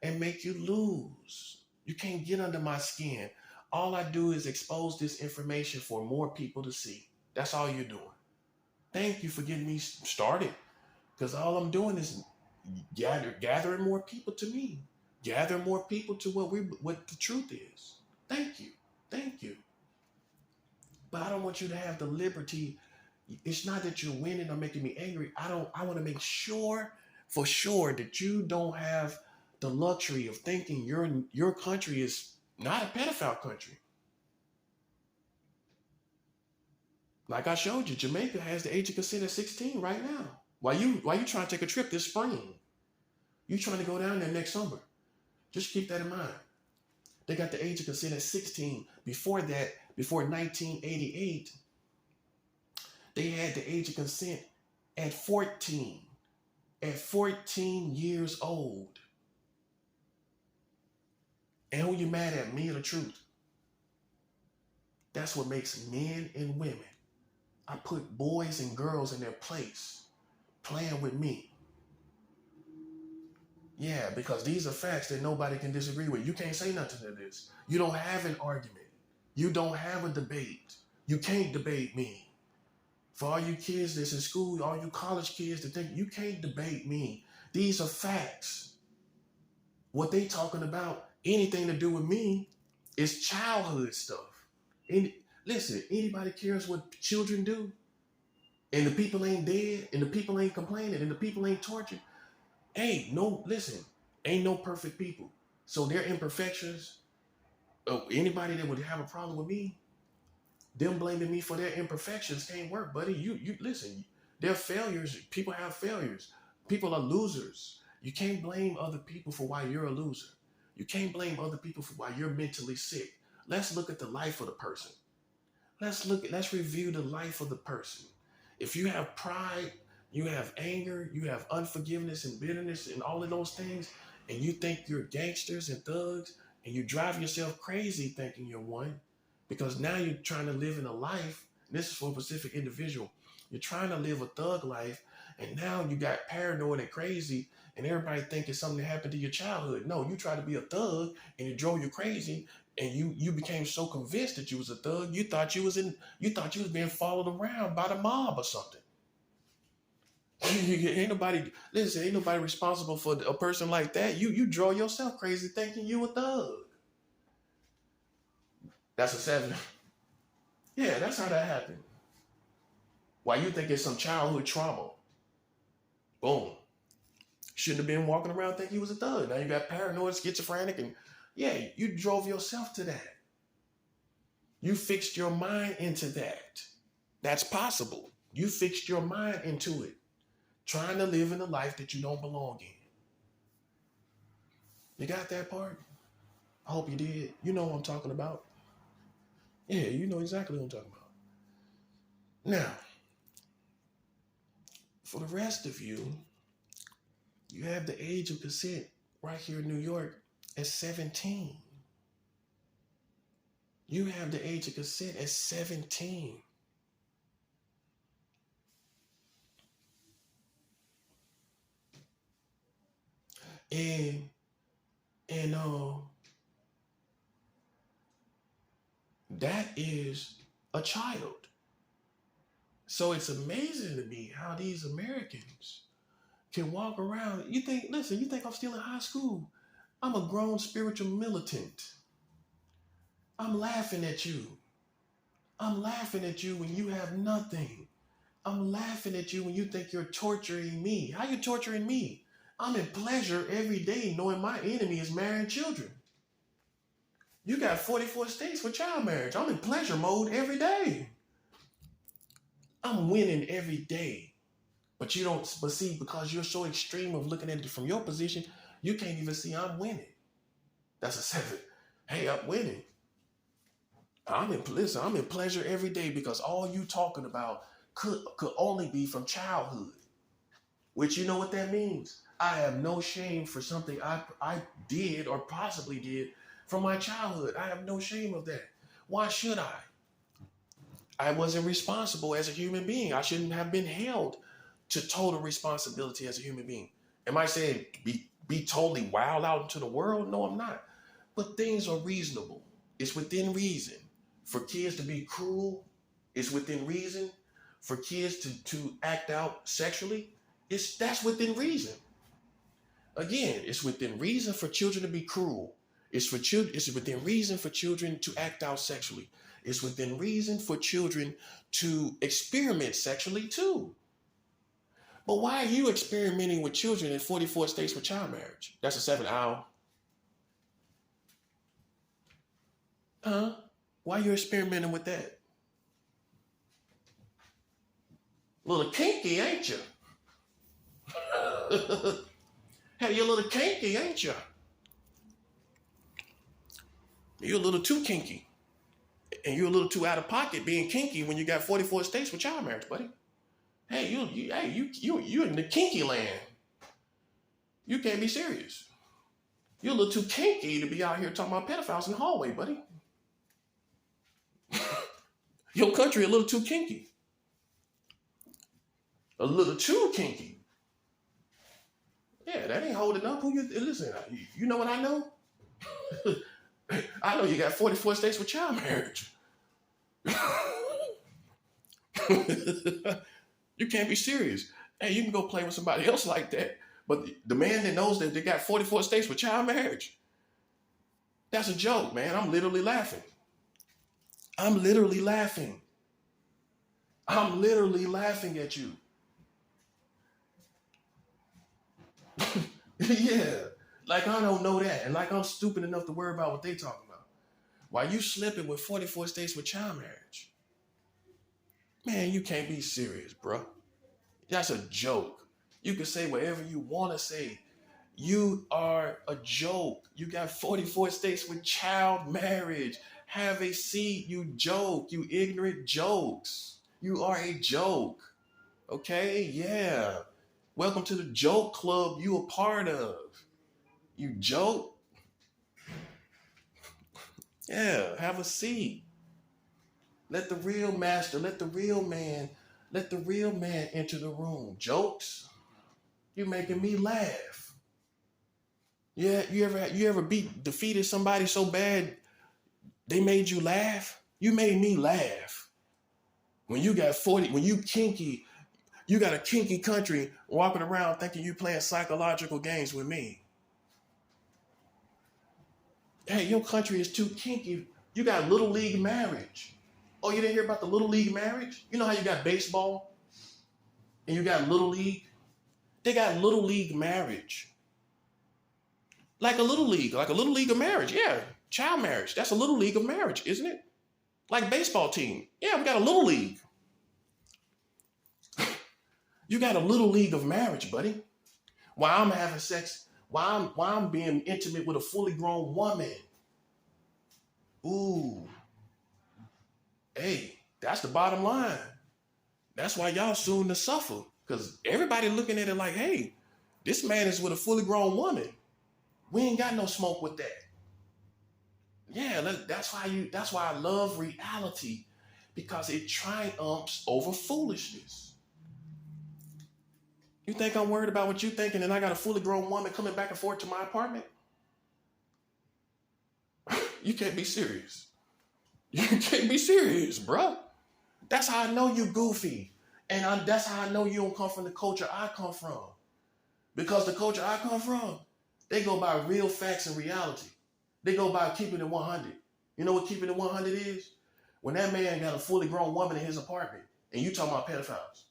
and make you lose. You can't get under my skin. All I do is expose this information for more people to see. That's all you're doing. Thank you for getting me started, because all I'm doing is gathering more people to me, gather more people to what the truth is. Thank you. Thank you. But I don't want you to have the liberty. It's not that you're winning or making me angry. I want to make sure for sure that you don't have the luxury of thinking your country is not a pedophile country. Like I showed you, Jamaica has the age of consent at 16 right now. Why you trying to take a trip this spring? You trying to go down there next summer. Just keep that in mind. They got the age of consent at 16. Before that, before 1988, they had the age of consent at 14. At 14 years old. And who you mad at, me or the truth? That's what makes men and women. I put boys and girls in their place, playing with me. Yeah, because these are facts that nobody can disagree with. You can't say nothing to this. You don't have an argument. You don't have a debate. You can't debate me. For all you kids that's in school, all you college kids that think you can't debate me. These are facts. What they talking about, anything to do with me, is childhood stuff. Listen, anybody cares what children do? And the people ain't dead, and the people ain't complaining, and the people ain't tortured. Hey, no, listen, ain't no perfect people. So their imperfections, anybody that would have a problem with me, them blaming me for their imperfections can't work, buddy. You listen, they're failures. People have failures. People are losers. You can't blame other people for why you're a loser. You can't blame other people for why you're mentally sick. Let's look at the life of the person. Let's review the life of the person. If you have pride, you have anger, you have unforgiveness and bitterness and all of those things, and you think you're gangsters and thugs, and you drive yourself crazy thinking you're one, because now you're trying to live in a life, this is for a specific individual, you're trying to live a thug life, and now you got paranoid and crazy, and everybody thinking something happened to your childhood. No, you tried to be a thug, and it drove you crazy, and you became so convinced that you was a thug, you thought you was being followed around by the mob or something. Ain't nobody responsible for a person like that. You draw yourself crazy thinking you a thug. That's a 7. Yeah, that's how that happened. Why you think it's some childhood trauma? Boom. Shouldn't have been walking around thinking you was a thug. Now you got paranoid, schizophrenic, and yeah, you drove yourself to that. You fixed your mind into that. That's possible. You fixed your mind into it. Trying to live in a life that you don't belong in. You got that part? I hope you did. You know what I'm talking about. Yeah, you know exactly what I'm talking about. Now, for the rest of you, you have the age of consent right here in New York at 17. You have the age of consent at 17. And that is a child. So it's amazing to me how these Americans can walk around. You think I'm still in high school? I'm a grown spiritual militant. I'm laughing at you. I'm laughing at you when you have nothing. I'm laughing at you when you think you're torturing me. How you torturing me? I'm in pleasure every day knowing my enemy is marrying children. You got 44 states for child marriage. I'm in pleasure mode every day. I'm winning every day. But you don't, but see, because you're so extreme of looking at it from your position, you can't even see I'm winning. That's a 7. Hey, I'm winning. I'm in pleasure every day because all you talking about could only be from childhood. Which you know what that means? I have no shame for something I did or possibly did from my childhood. I have no shame of that. Why should I? I wasn't responsible as a human being. I shouldn't have been held to total responsibility as a human being. Am I saying be totally wild out into the world? No, I'm not. But things are reasonable. It's within reason. For kids to be cruel, it's within reason. For kids to act out sexually, that's within reason. Again, it's within reason for children to be cruel. It's within reason for children to act out sexually. It's within reason for children to experiment sexually too. But why are you experimenting with children in 44 states for child marriage? That's a 7 hour. Huh? Why are you experimenting with that? A little kinky, ain't you? Hey, you're a little kinky, ain't you? You're a little too kinky. And you're a little too out of pocket being kinky when you got 44 states for child marriage, buddy. Hey, you in the kinky land. You can't be serious. You're a little too kinky to be out here talking about pedophiles in the hallway, buddy. Your country a little too kinky. A little too kinky. Yeah, that ain't holding up. Listen, you know what I know? I know you got 44 states for child marriage. You can't be serious. Hey, you can go play with somebody else like that. But the man that knows that they got 44 states for child marriage, that's a joke, man. I'm literally laughing. I'm literally laughing. I'm literally laughing at you. Yeah. Like I don't know that. And like I'm stupid enough to worry about what they talking about. Why you slipping with 44 states with child marriage? Man, you can't be serious, bro. That's a joke. You can say whatever you want to say. You are a joke. You got 44 states with child marriage. Have a seat, you joke. You ignorant jokes. You are a joke. Okay? Yeah. Welcome to the joke club you a part of. You joke. Yeah, have a seat. Let the real master, let the real man enter the room. Jokes? You making me laugh. Yeah, you ever defeated somebody so bad they made you laugh? You made me laugh. When you got 40, when you kinky, you got a kinky country walking around thinking you playing psychological games with me. Hey, your country is too kinky. You got little league marriage. Oh, you didn't hear about the little league marriage? You know how you got baseball and you got little league? They got little league marriage. Like a little league of marriage. Yeah, child marriage. That's a little league of marriage, isn't it? Like baseball team. Yeah, we got a little league. You got a little league of marriage, buddy. While I'm having sex, while I'm being intimate with a fully grown woman. Ooh. Hey, that's the bottom line. That's why y'all soon to suffer. Because everybody looking at it like, hey, this man is with a fully grown woman. We ain't got no smoke with that. Yeah, that's why I love reality. Because it triumphs over foolishness. You think I'm worried about what you thinking and I got a fully grown woman coming back and forth to my apartment? You can't be serious. You can't be serious, bro. That's how I know you goofy. And that's how I know you don't come from the culture I come from. Because the culture I come from, they go by real facts and reality. They go by keeping it 100. You know what keeping it 100 is? When that man got a fully grown woman in his apartment, and you talking about pedophiles.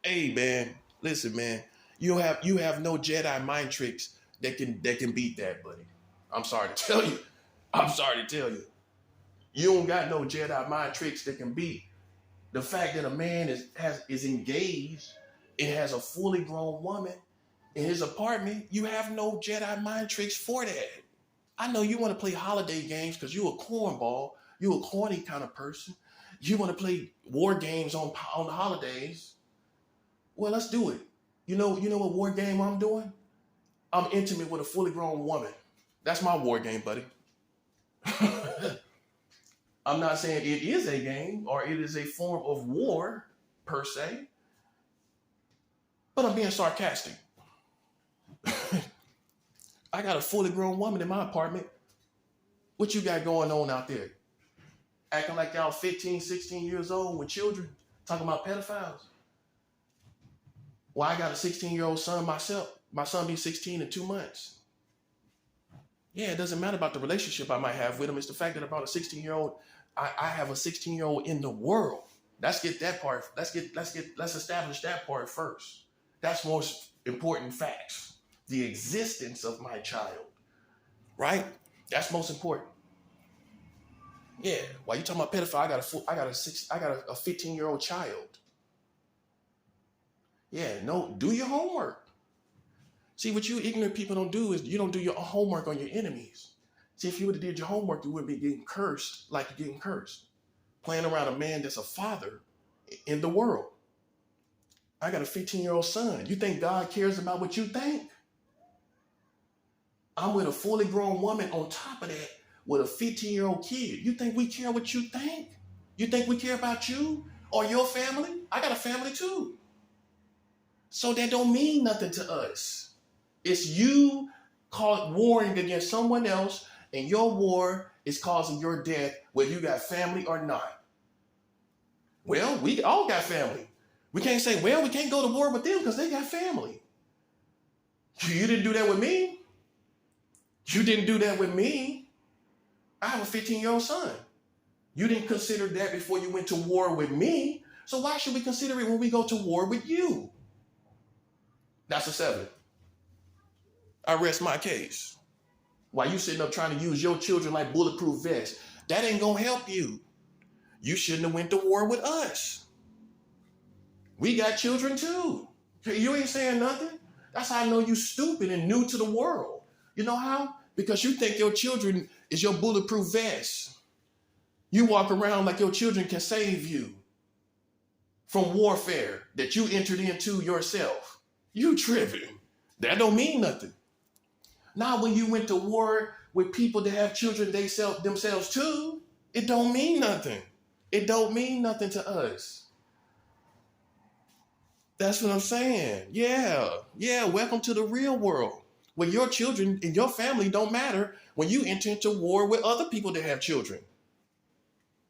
Hey man, listen man, you have no Jedi mind tricks that can beat that, buddy. I'm sorry to tell you. I'm sorry to tell you. You don't got no Jedi mind tricks that can beat the fact that a man is engaged and has a fully grown woman in his apartment. You have no Jedi mind tricks for that. I know you want to play holiday games because you a cornball. You a corny kind of person. You want to play war games on the holidays. Well, let's do it. You know what war game I'm doing? I'm intimate with a fully grown woman. That's my war game, buddy. I'm not saying it is a game or it is a form of war per se, but I'm being sarcastic. I got a fully grown woman in my apartment. What you got going on out there? Acting like y'all 15, 16 years old with children, talking about pedophiles. Well, I got a 16-year-old son myself. My son be 16 in 2 months. Yeah, it doesn't matter about the relationship I might have with him. It's the fact that about a 16-year-old, I have a 16-year-old in the world. Let's get that part. Let's establish that part first. That's most important facts. The existence of my child, right? That's most important. Yeah. While you talking about pedophile, I got a 15-year-old child. Yeah. No, do your homework. See, what you ignorant people don't do is you don't do your homework on your enemies. See, if you would have did your homework, you wouldn't be getting cursed like you're getting cursed. Playing around a man that's a father in the world. I got a 15-year-old son. You think God cares about what you think? I'm with a fully grown woman on top of that with a 15-year-old kid. You think we care what you think? You think we care about you or your family? I got a family too. So that don't mean nothing to us. It's you caught warring against someone else, and your war is causing your death, whether you got family or not. Well, we all got family. We can't say, well, we can't go to war with them because they got family. You didn't do that with me. You didn't do that with me. I have a 15-year-old son. You didn't consider that before you went to war with me. So why should we consider it when we go to war with you? That's a 7. I rest my case. While you sitting up trying to use your children like bulletproof vests, that ain't gonna help you. You shouldn't have went to war with us. We got children too. You ain't saying nothing. That's how I know you stupid and new to the world. You know how? Because you think your children is your bulletproof vest. You walk around like your children can save you from warfare that you entered into yourself. You tripping. That don't mean nothing. Now, when you went to war with people that have children themselves too, it don't mean nothing. It don't mean nothing to us. That's what I'm saying. Yeah, welcome to the real world. Where your children and your family don't matter when you enter into war with other people that have children.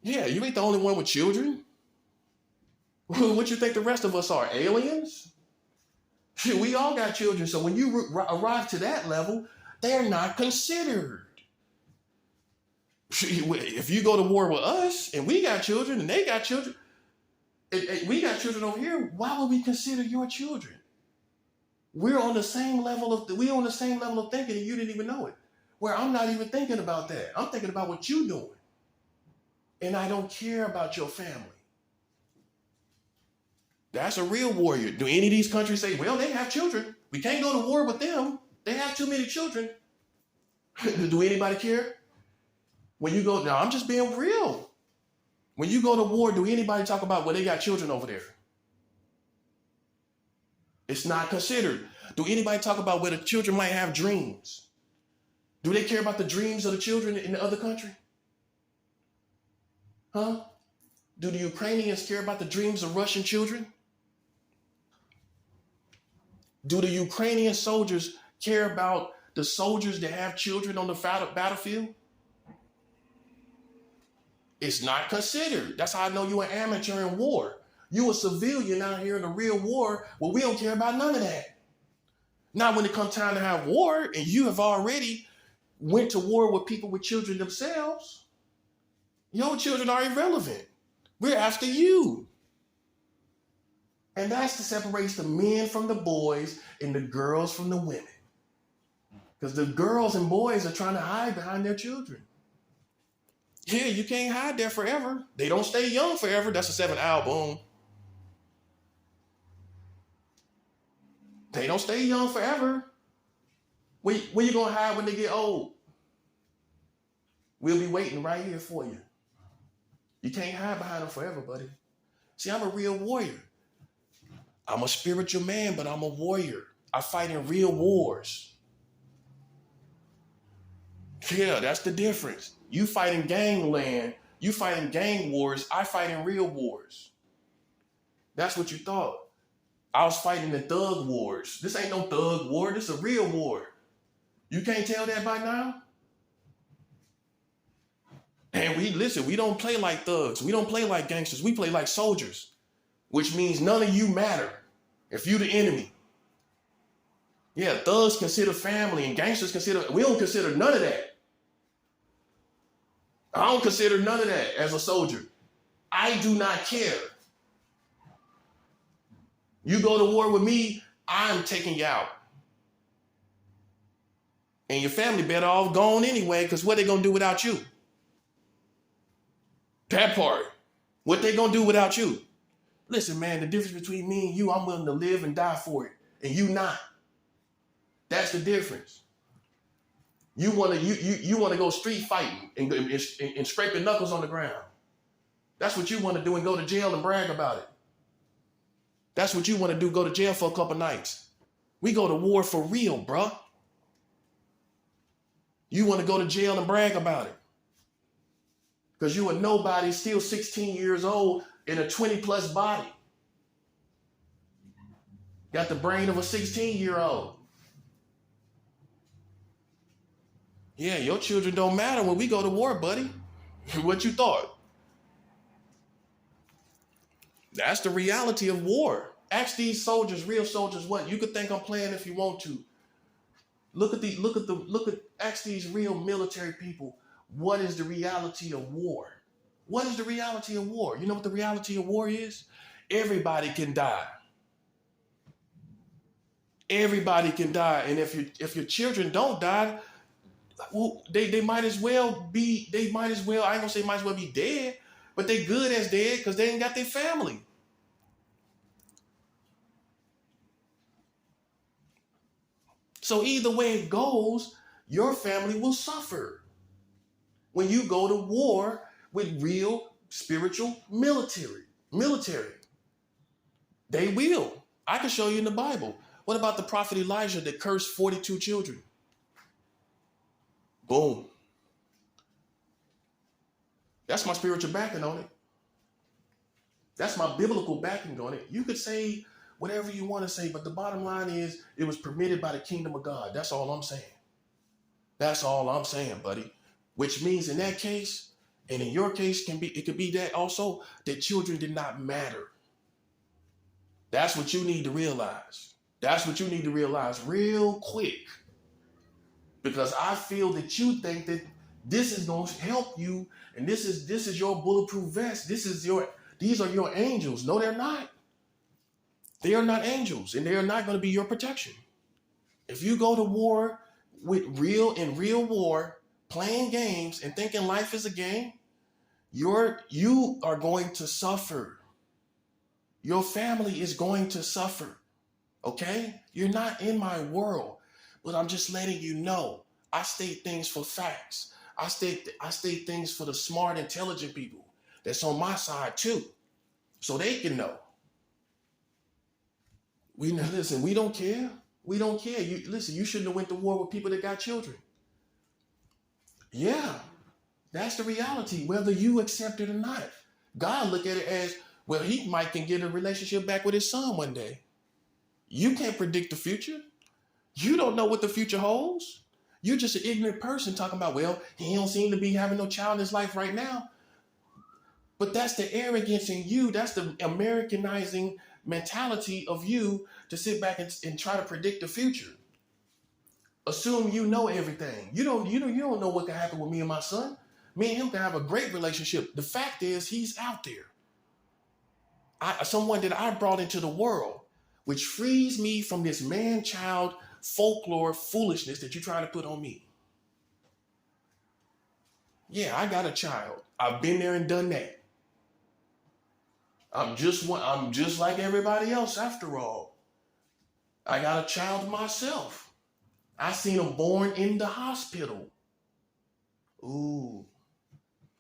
Yeah, you ain't the only one with children. What you think the rest of us are, aliens? We all got children, so when you arrive to that level, they're not considered. If you go to war with us and we got children and they got children, we got children over here, why would we consider your children? We're on the same level of thinking and you didn't even know it. Where I'm not even thinking about that. I'm thinking about what you're doing. And I don't care about your family. That's a real warrior. Do any of these countries say, well, they have children. We can't go to war with them. They have too many children. Do anybody care? When you go, now I'm just being real. When you go to war, do anybody talk about, well, they got children over there? It's not considered. Do anybody talk about where the children might have dreams? Do they care about the dreams of the children in the other country? Huh? Do the Ukrainians care about the dreams of Russian children? Do the Ukrainian soldiers care about the soldiers that have children on the battlefield? It's not considered. That's how I know you're an amateur in war. You a civilian out here in a real war. Well, we don't care about none of that. Now, when it comes time to have war, and you have already went to war with people with children themselves, your children are irrelevant. We're after you. And that's what separates the men from the boys and the girls from the women. Because the girls and boys are trying to hide behind their children. Yeah, you can't hide there forever. They don't stay young forever. That's a 7th album. They don't stay young forever. When you going to hide when they get old? We'll be waiting right here for you. You can't hide behind them forever, buddy. See, I'm a real warrior. I'm a spiritual man, but I'm a warrior. I fight in real wars. Yeah, that's the difference. You fight in gangland. You fight in gang wars. I fight in real wars. That's what you thought. I was fighting the thug wars. This ain't no thug war. This is a real war. You can't tell that by now? And we don't play like thugs. We don't play like gangsters. We play like soldiers, which means none of you matter if you the enemy. Yeah, thugs consider family and gangsters we don't consider none of that. I don't consider none of that as a soldier. I do not care. You go to war with me, I'm taking you out. And your family better off gone anyway, because what they going to do without you? That part. What they going to do without you? Listen, man, the difference between me and you, I'm willing to live and die for it. And you not. That's the difference. You want to go street fighting and scrape your knuckles on the ground. That's what you want to do and go to jail and brag about it. That's what you want to do, go to jail for a couple nights. We go to war for real, bruh. You want to go to jail and brag about it. Because you a nobody, still 16 years old in a 20-plus body. Got the brain of a 16-year-old. Yeah, your children don't matter when we go to war, buddy. What you thought? That's the reality of war. Ask these soldiers, real soldiers, what? You could think I'm playing if you want to. Ask these real military people, what is the reality of war? What is the reality of war? You know what the reality of war is? Everybody can die. Everybody can die. And if your children don't die, well, they might as well, I ain't gonna say might as well be dead, but they good as dead because they ain't got their family. So either way it goes, your family will suffer when you go to war with real spiritual military. They will. I can show you in the Bible. What about the prophet Elijah that cursed 42 children? Boom. That's my spiritual backing on it. That's my biblical backing on it. You could say whatever you want to say, but the bottom line is it was permitted by the kingdom of God. That's all I'm saying. That's all I'm saying, buddy. Which means in that case, and in your case, it could be that also, that children did not matter. That's what you need to realize. That's what you need to realize real quick. Because I feel that you think that this is going to help you, and this is your bulletproof vest. These are your angels. No, they're not. They are not angels, and they are not going to be your protection. If you go to war in real war, playing games and thinking life is a game, you are going to suffer. Your family is going to suffer. Okay? You're not in my world, but I'm just letting you know. I state things for facts. I state things for the smart, intelligent people that's on my side too, so they can know. We don't care. We don't care. You shouldn't have went to war with people that got children. Yeah, that's the reality, whether you accept it or not. God look at it as, well, he might can get a relationship back with his son one day. You can't predict the future. You don't know what the future holds. You're just an ignorant person talking about, well, he don't seem to be having no child in his life right now. But that's the arrogance in you. That's the Americanizing mentality of you to sit back and try to predict the future. Assume you know everything. You don't know what can happen with me and my son. Me and him can have a great relationship. The fact is, he's out there. Someone that I brought into the world, which frees me from this man-child folklore foolishness that you're trying to put on me. Yeah, I got a child. I've been there and done that. I'm just like everybody else after all. I got a child myself. I seen him born in the hospital. Ooh.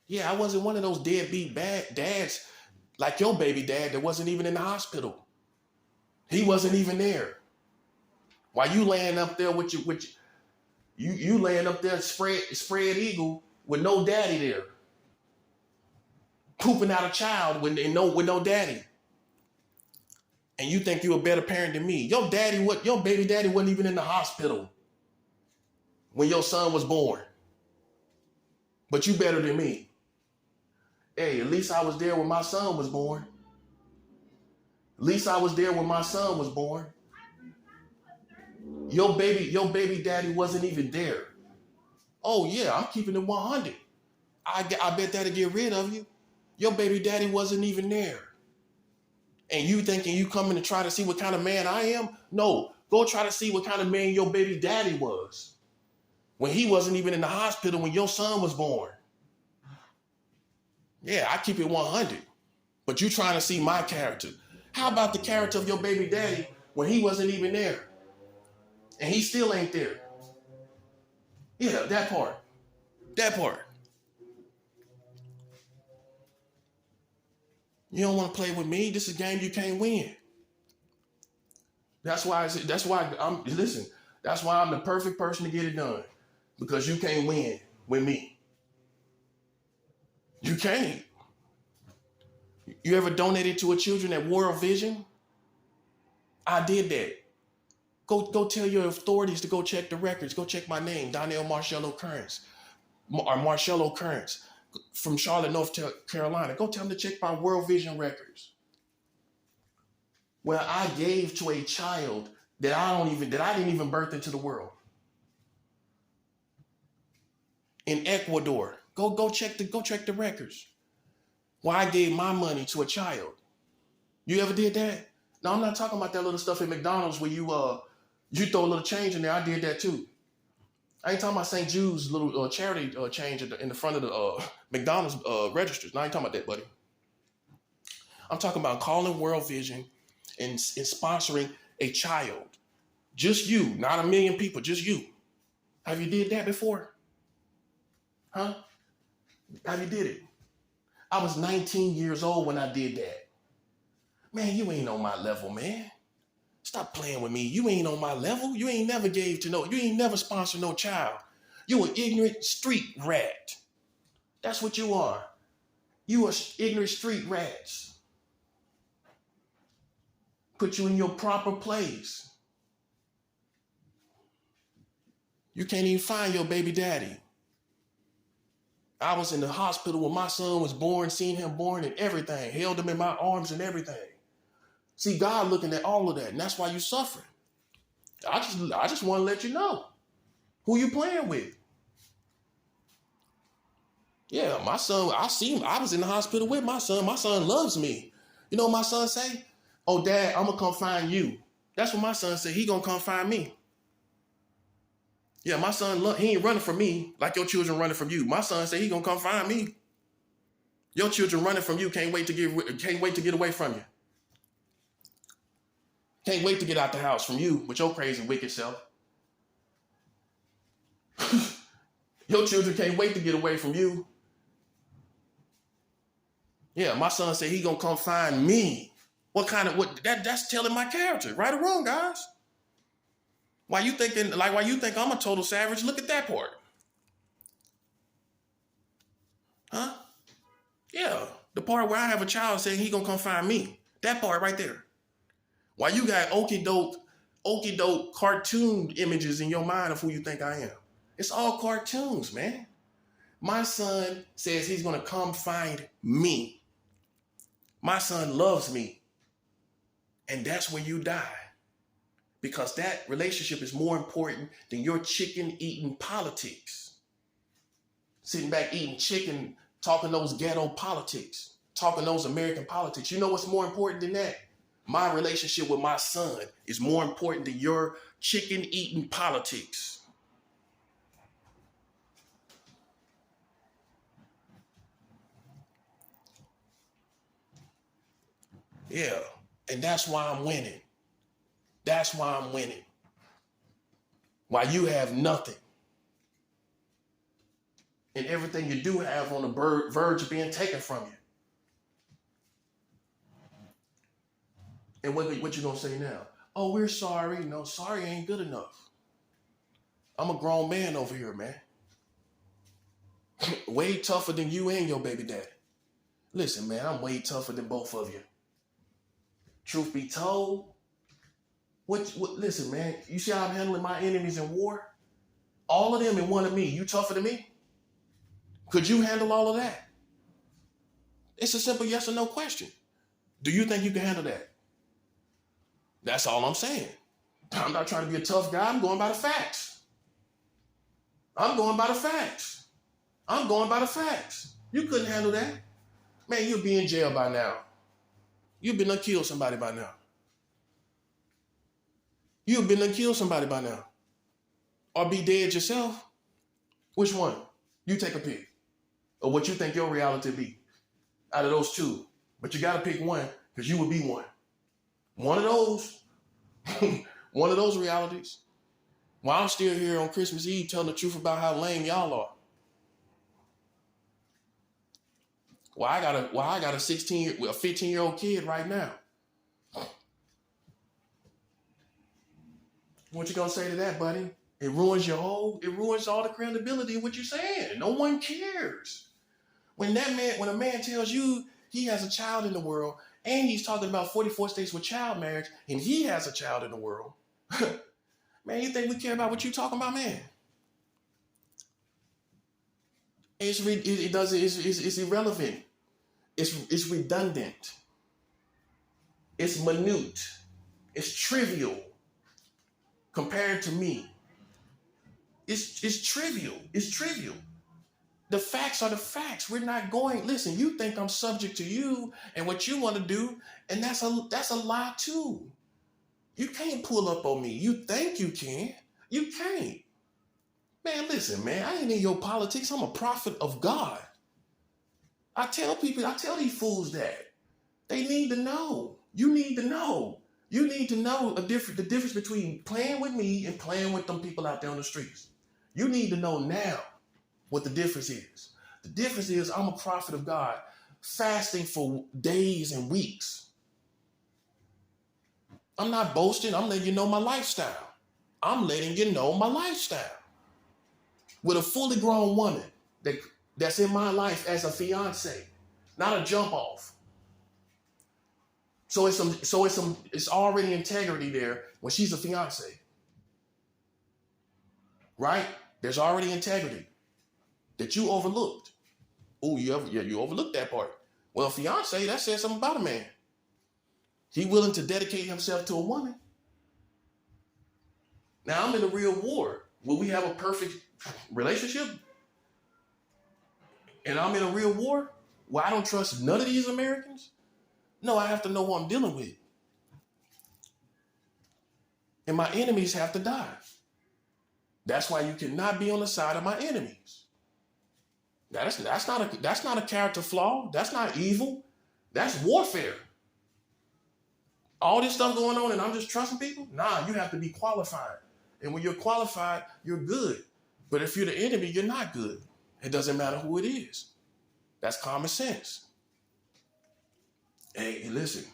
Yeah, I wasn't one of those deadbeat bad dads like your baby dad that wasn't even in the hospital. He wasn't even there. While you laying up there you laying up there spread eagle with no daddy there. Pooping out a child with no daddy. And you think you're a better parent than me. Your baby daddy wasn't even in the hospital when your son was born. But you better than me. Hey, at least I was there when my son was born. At least I was there when my son was born. Your baby daddy wasn't even there. Oh yeah, I'm keeping it 100. I bet that'll get rid of you. Your baby daddy wasn't even there. And you thinking you coming to try to see what kind of man I am? No, go try to see what kind of man your baby daddy was when he wasn't even in the hospital when your son was born. Yeah, I keep it 100. But you trying to see my character. How about the character of your baby daddy when he wasn't even there? And he still ain't there. Yeah, that part. That part. You don't want to play with me. This is a game you can't win. That's why I'm the perfect person to get it done. Because you can't win with me. You can't. You ever donated to a children at World Vision? I did that. Go tell your authorities to go check the records. Go check my name, Donnell Marcello Currence. Or Marcello Currence from Charlotte, North Carolina. Go tell them to check my World Vision records. Where I gave to a child that I didn't even birth into the world. In Ecuador. Go check the records. Where I gave my money to a child. You ever did that? No, I'm not talking about that little stuff at McDonald's where you throw a little change in there. I did that too. I ain't talking about St. Jude's little charity change in the front of the McDonald's registers. No, I ain't talking about that, buddy. I'm talking about calling World Vision and sponsoring a child. Just you, not a million people, just you. Have you did that before? Huh? Have you did it? I was 19 years old when I did that. Man, you ain't on my level, man. Stop playing with me. You ain't on my level. You ain't never gave to no. You ain't never sponsored no child. You an ignorant street rat. That's what you are. You are ignorant street rats. Put you in your proper place. You can't even find your baby daddy. I was in the hospital when my son was born, seen him born and everything. Held him in my arms and everything. See, God looking at all of that, and that's why you suffering. I just want to let you know who you playing with. Yeah, my son, I see him. I was in the hospital with my son. My son loves me. You know what my son say? Oh, Dad, I'm going to come find you. That's what my son said. He going to come find me. Yeah, my son, he ain't running from me like your children running from you. My son said he going to come find me. Your children running from you can't wait to get away from you. Can't wait to get out the house from you with your crazy, wicked self. Your children can't wait to get away from you. Yeah, my son said he gonna come find me. That's telling my character, right or wrong, guys? Why you think I'm a total savage? Look at that part. Huh? Yeah, the part where I have a child saying he gonna come find me. That part right there. Why you got okie doke cartoon images in your mind of who you think I am? It's all cartoons, man. My son says he's gonna come find me. My son loves me. And that's where you die. Because that relationship is more important than your chicken eating politics. Sitting back eating chicken, talking those ghetto politics, talking those American politics. You know what's more important than that? My relationship with my son is more important than your chicken eating politics. Yeah, and that's why I'm winning. That's why I'm winning. Why you have nothing. And everything you do have on the verge of being taken from you. And what you gonna say now? Oh, we're sorry. No, sorry ain't good enough. I'm a grown man over here, man. Way tougher than you and your baby daddy. Listen, man, I'm way tougher than both of you. Truth be told, listen, man, you see how I'm handling my enemies in war? All of them in one of me. You tougher than me? Could you handle all of that? It's a simple yes or no question. Do you think you can handle that? That's all I'm saying. I'm not trying to be a tough guy. I'm going by the facts. I'm going by the facts. I'm going by the facts. You couldn't handle that. Man, you'll be in jail by now. You've been to kill somebody by now. You've been to kill somebody by now. Or be dead yourself. Which one? You take a pick. Or what you think your reality be. Out of those two. But you got to pick one because you would be one. One of those. One of those realities. While I'm still here on Christmas Eve telling the truth about how lame y'all are. Well, I got a 15-year-old kid right now. What you gonna say to that, buddy? It ruins all the credibility of what you're saying. No one cares. When a man tells you he has a child in the world, and he's talking about 44 states with child marriage, and he has a child in the world, man, you think we care about what you talking about, man? It's irrelevant. It's redundant. It's minute. It's trivial compared to me. It's trivial. It's trivial. The facts are the facts. We're not going. Listen, you think I'm subject to you and what you want to do, and that's a lie too. You can't pull up on me. You think you can. You can't. Man, listen, man, I ain't in your politics. I'm a prophet of God. I tell these fools that. They need to know. You need to know. You need to know the difference between playing with me and playing with them people out there on the streets. You need to know now what the difference is. The difference is I'm a prophet of God, fasting for days and weeks. I'm not boasting. I'm letting you know my lifestyle. I'm letting you know my lifestyle. With a fully grown woman that's in my life as a fiance, not a jump off. So it's already integrity there when she's a fiance. Right? There's already integrity that you overlooked. Oh, you overlooked that part. Well, fiance, that says something about a man. He willing to dedicate himself to a woman. Now I'm in a real war. Will we have a perfect relationship? And I'm in a real war where I don't trust none of these Americans? No, I have to know what I'm dealing with. And my enemies have to die. That's why you cannot be on the side of my enemies. That's not a character flaw. That's not evil. That's warfare. All this stuff going on and I'm just trusting people? Nah, you have to be qualified. And when you're qualified, you're good. But if you're the enemy, you're not good. It doesn't matter who it is. That's common sense. Hey, listen.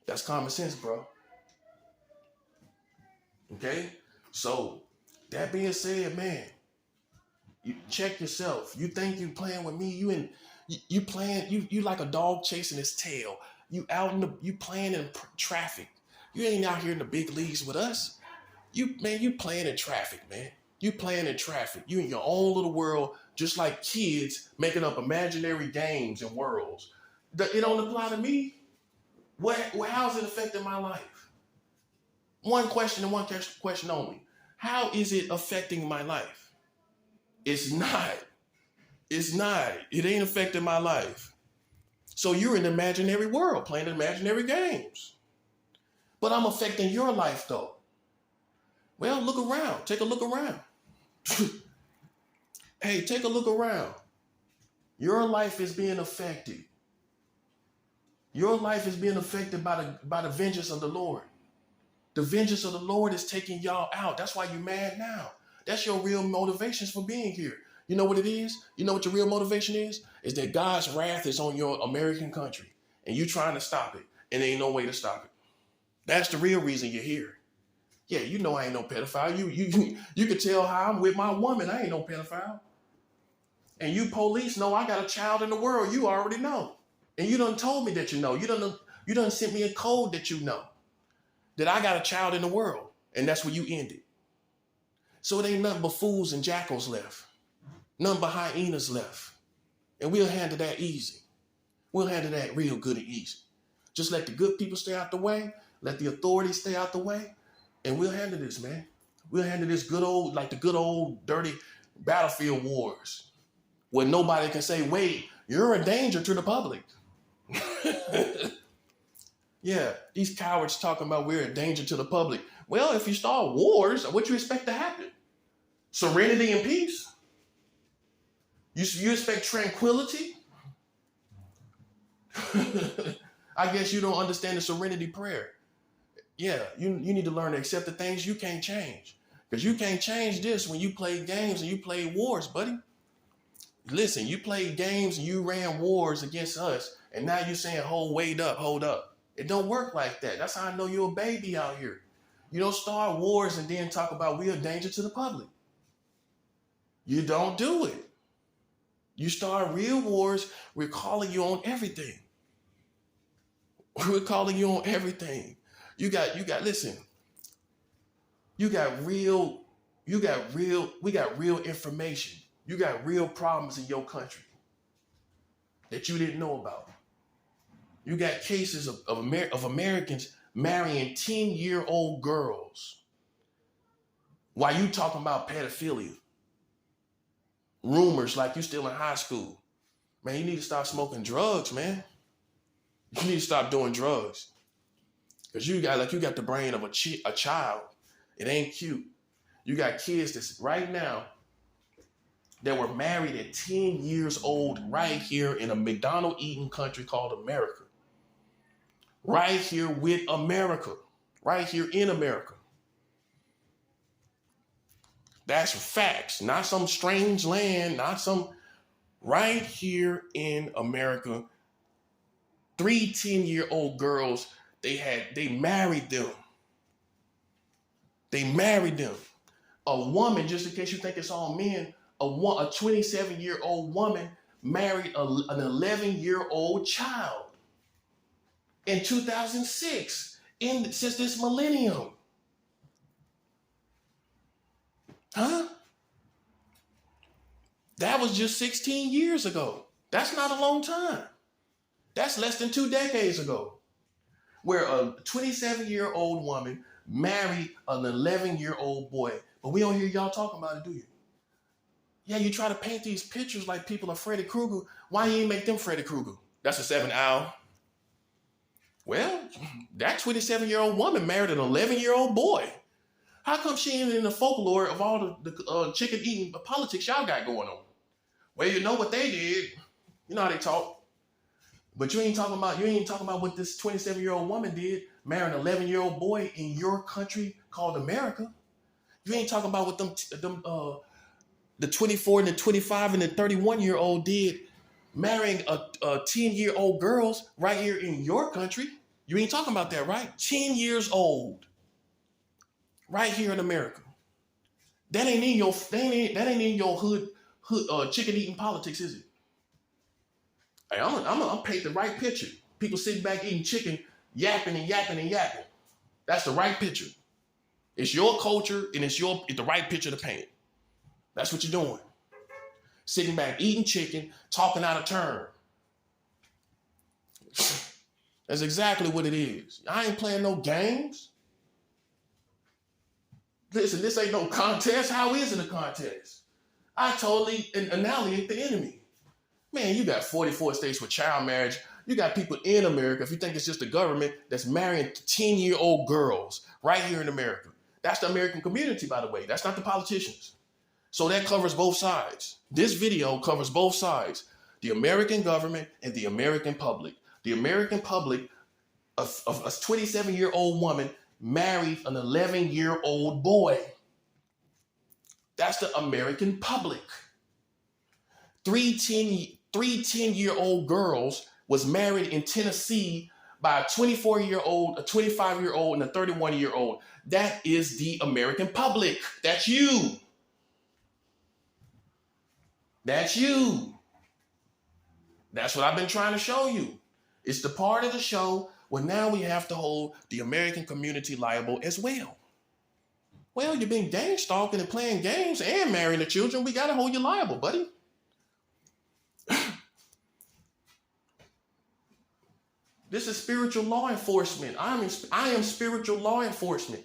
That's common sense, bro. Okay? So, that being said, man, you check yourself. You think you playing with me? You like a dog chasing his tail. You playing in traffic. You ain't out here in the big leagues with us. You playing in traffic, man. You playing in traffic. You in your own little world, just like kids making up imaginary games and worlds. It don't apply to me. How is it affecting my life? One question and one question only. How is it affecting my life? It's not. It's not. It ain't affecting my life. So you're in the imaginary world, playing imaginary games. But I'm affecting your life, though. Well, look around. Take a look around. Hey, take a look around. Your life is being affected. Your life is being affected by the vengeance of the Lord. The vengeance of the Lord is taking y'all out. That's why you're mad now. That's your real motivations for being here. You know what it is? You know what your real motivation is? Is that God's wrath is on your American country and you're trying to stop it and there ain't no way to stop it. That's the real reason you're here. Yeah, you know I ain't no pedophile. You can tell how I'm with my woman. I ain't no pedophile. And you police know I got a child in the world. You already know. And you done told me that you know. You done sent me a code that you know. That I got a child in the world. And that's where you ended. So it ain't nothing but fools and jackals left. Nothing but hyenas left. And we'll handle that easy. We'll handle that real good and easy. Just let the good people stay out the way. Let the authorities stay out the way. And we'll handle this, man. We'll handle this good old dirty battlefield wars. Where nobody can say, wait, you're a danger to the public. Yeah, these cowards talking about we're a danger to the public. Well, if you start wars, what you expect to happen? Serenity and peace? You expect tranquility? I guess you don't understand the serenity prayer. Yeah, you need to learn to accept the things you can't change. Because you can't change this when you play games and you play wars, buddy. Listen, you played games and you ran wars against us, and now you're saying, hold up. It don't work like that. That's how I know you're a baby out here. You don't start wars and then talk about we're a danger to the public. You don't do it. You start real wars, we're calling you on everything. We're calling you on everything. We got real information. You got real problems in your country that you didn't know about. You got cases of Americans marrying 10-year-old girls while you talking about pedophilia. Rumors like you still in high school. Man, you need to stop smoking drugs, man. You need to stop doing drugs. Because you got the brain of a child. It ain't cute. You got kids that's right now that were married at 10 years old right here in a McDonald eating country called America. Right here with America. Right here in America. That's facts. Not some strange land. Not some... Right here in America. 3 10-year-old girls, they married them. They married them. A woman, just in case you think it's all men, a 27-year-old woman married an 11-year-old child in 2006, since this millennium. Huh? That was just 16 years ago. That's not a long time. That's less than 2 decades ago. Where a 27-year-old woman married an 11-year-old boy. But we don't hear y'all talking about it, do you? Yeah, you try to paint these pictures like people are Freddy Krueger. Why you ain't make them Freddy Krueger? That's a 7 owl. Well, that 27-year-old woman married an 11-year-old boy. How come she ain't in the folklore of all the chicken-eating politics y'all got going on? Well, you know what they did. You know how they talk. But you ain't talking about what this 27-year-old woman did, marrying an 11-year-old boy in your country called America. You ain't talking about what the 24 and the 25 and the 31-year-old did, marrying a 10-year-old girls right here in your country. You ain't talking about that, right? 10 years old, right here in America. That ain't in your hood chicken eating politics, is it? Hey, I'm paint the right picture. People sitting back eating chicken, yapping and yapping and yapping. That's the right picture. It's your culture and it's the right picture to paint. That's what you're doing. Sitting back eating chicken, talking out of turn. That's exactly what it is. I ain't playing no games. Listen, this ain't no contest. How is it a contest? I totally annihilate the enemy. Man, you got 44 states with child marriage. You got people in America, if you think it's just the government, that's marrying 10-year-old girls right here in America. That's the American community, by the way. That's not the politicians. So that covers both sides. This video covers both sides. The American government and the American public. The American public, a 27-year-old woman married an 11-year-old boy. That's the American public. Three 10-year-old girls was married in Tennessee by a 24-year-old, a 25-year-old, and a 31-year-old. That is the American public. That's you. That's you. That's what I've been trying to show you. It's the part of the show where now we have to hold the American community liable as well. Well, you've been gang stalking and playing games and marrying the children. We got to hold you liable, buddy. This is spiritual law enforcement. I am spiritual law enforcement.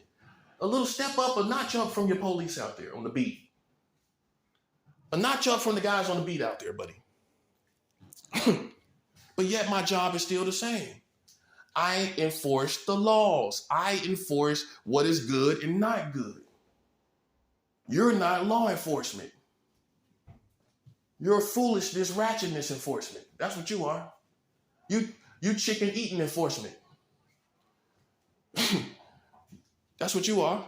A little step up, a notch up from your police out there on the beat. A notch up from the guys on the beat out there, buddy. But yet my job is still the same. I enforce the laws. I enforce what is good and not good. You're not law enforcement. You're foolishness, ratchetness enforcement. That's what you are. You chicken eating enforcement. That's what you are.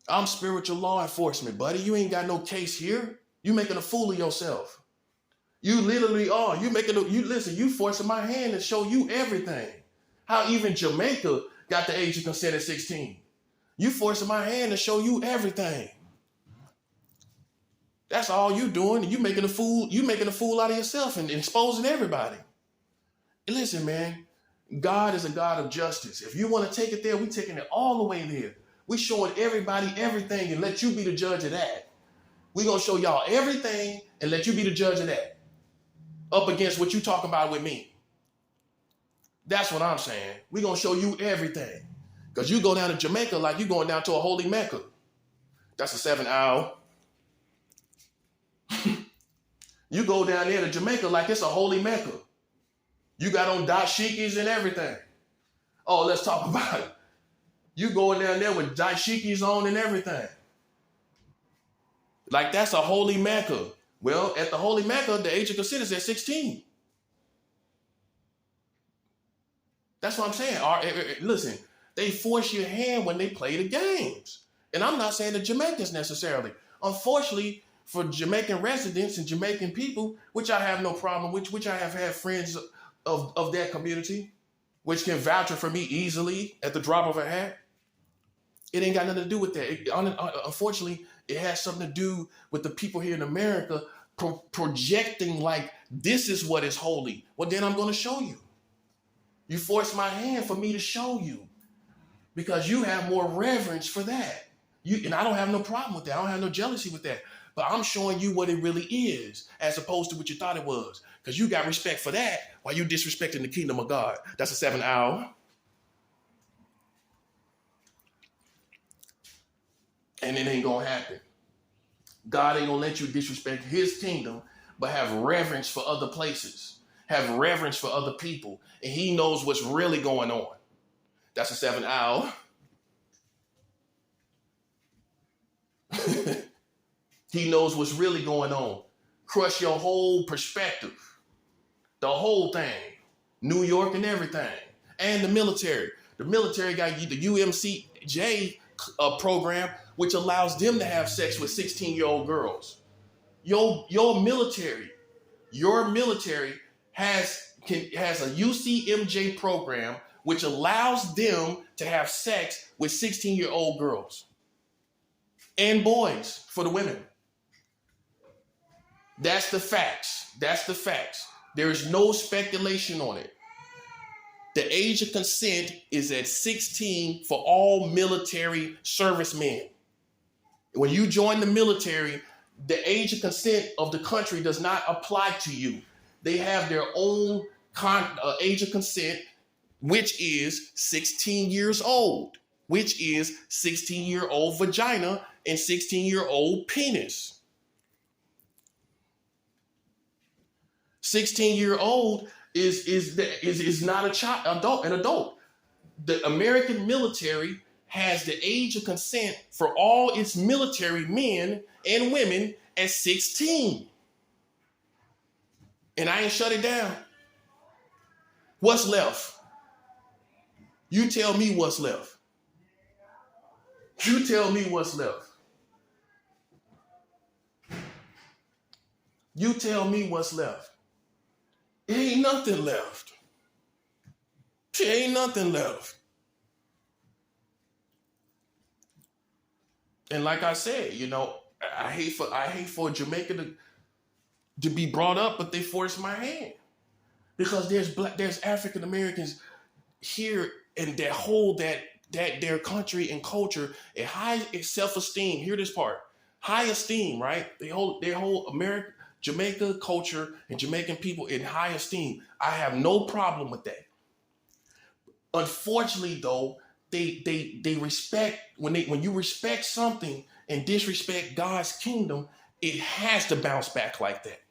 I'm spiritual law enforcement, buddy. You ain't got no case here. You making a fool of yourself. You literally are. You forcing my hand to show you everything. How even Jamaica got the age of consent at 16. You forcing my hand to show you everything. That's all you doing. You making a fool out of yourself and exposing everybody. And listen, man, God is a God of justice. If you want to take it there, we taking it all the way there. We showing everybody everything and let you be the judge of that. We gonna show y'all everything and let you be the judge of that. Up against what you talking about with me. That's what I'm saying. We gonna show you everything. Because you go down to Jamaica like you going down to a holy Mecca. That's a 7 hour. You go down there to Jamaica like it's a holy Mecca. You got on dashikis and everything. Oh, let's talk about it. You going down there with dashikis on and everything. Like that's a holy Mecca. Well, at the holy Mecca, the age of consent is at 16. That's what I'm saying. Listen, they force your hand when they play the games. And I'm not saying the Jamaicans necessarily. Unfortunately, for Jamaican residents and Jamaican people, which I have no problem with, which I have had friends of that community, which can vouch for me easily at the drop of a hat, it ain't got nothing to do with that. Unfortunately, it has something to do with the people here in America projecting like this is what is holy. Well, then I'm going to show you. You force my hand for me to show you because you have more reverence for that. And I don't have no problem with that. I don't have no jealousy with that. But I'm showing you what it really is as opposed to what you thought it was. Because you got respect for that while you disrespecting the kingdom of God. That's a 7 hour. And it ain't going to happen. God ain't going to let you disrespect his kingdom, but have reverence for other places. Have reverence for other people. And he knows what's really going on. That's a 7 hour. He knows what's really going on. Crush your whole perspective. The whole thing. New York and everything. And the military. The military got the UMCJ program, which allows them to have sex with 16-year-old girls. Your military has a UCMJ program which allows them to have sex with 16-year-old girls and boys for the women. That's the facts. That's the facts. There is no speculation on it. The age of consent is at 16 for all military servicemen. When you join the military, the age of consent of the country does not apply to you. They have their own age of consent, which is 16 years old, which is 16-year-old vagina and 16-year-old penis. 16-year-old is not a child, an adult. The American military has the age of consent for all its military men and women at 16. And I ain't shut it down. What's left? You tell me what's left. You tell me what's left. You tell me what's left. It ain't nothing left. It ain't nothing left. And like I said, you know, I hate for Jamaica to be brought up, but they force my hand. Because there's African Americans here and that hold that their country and culture at high self-esteem. Hear this part. High esteem, right? They hold Jamaica culture and Jamaican people in high esteem. I have no problem with that. Unfortunately, though, they respect when you respect something and disrespect God's kingdom, it has to bounce back like that.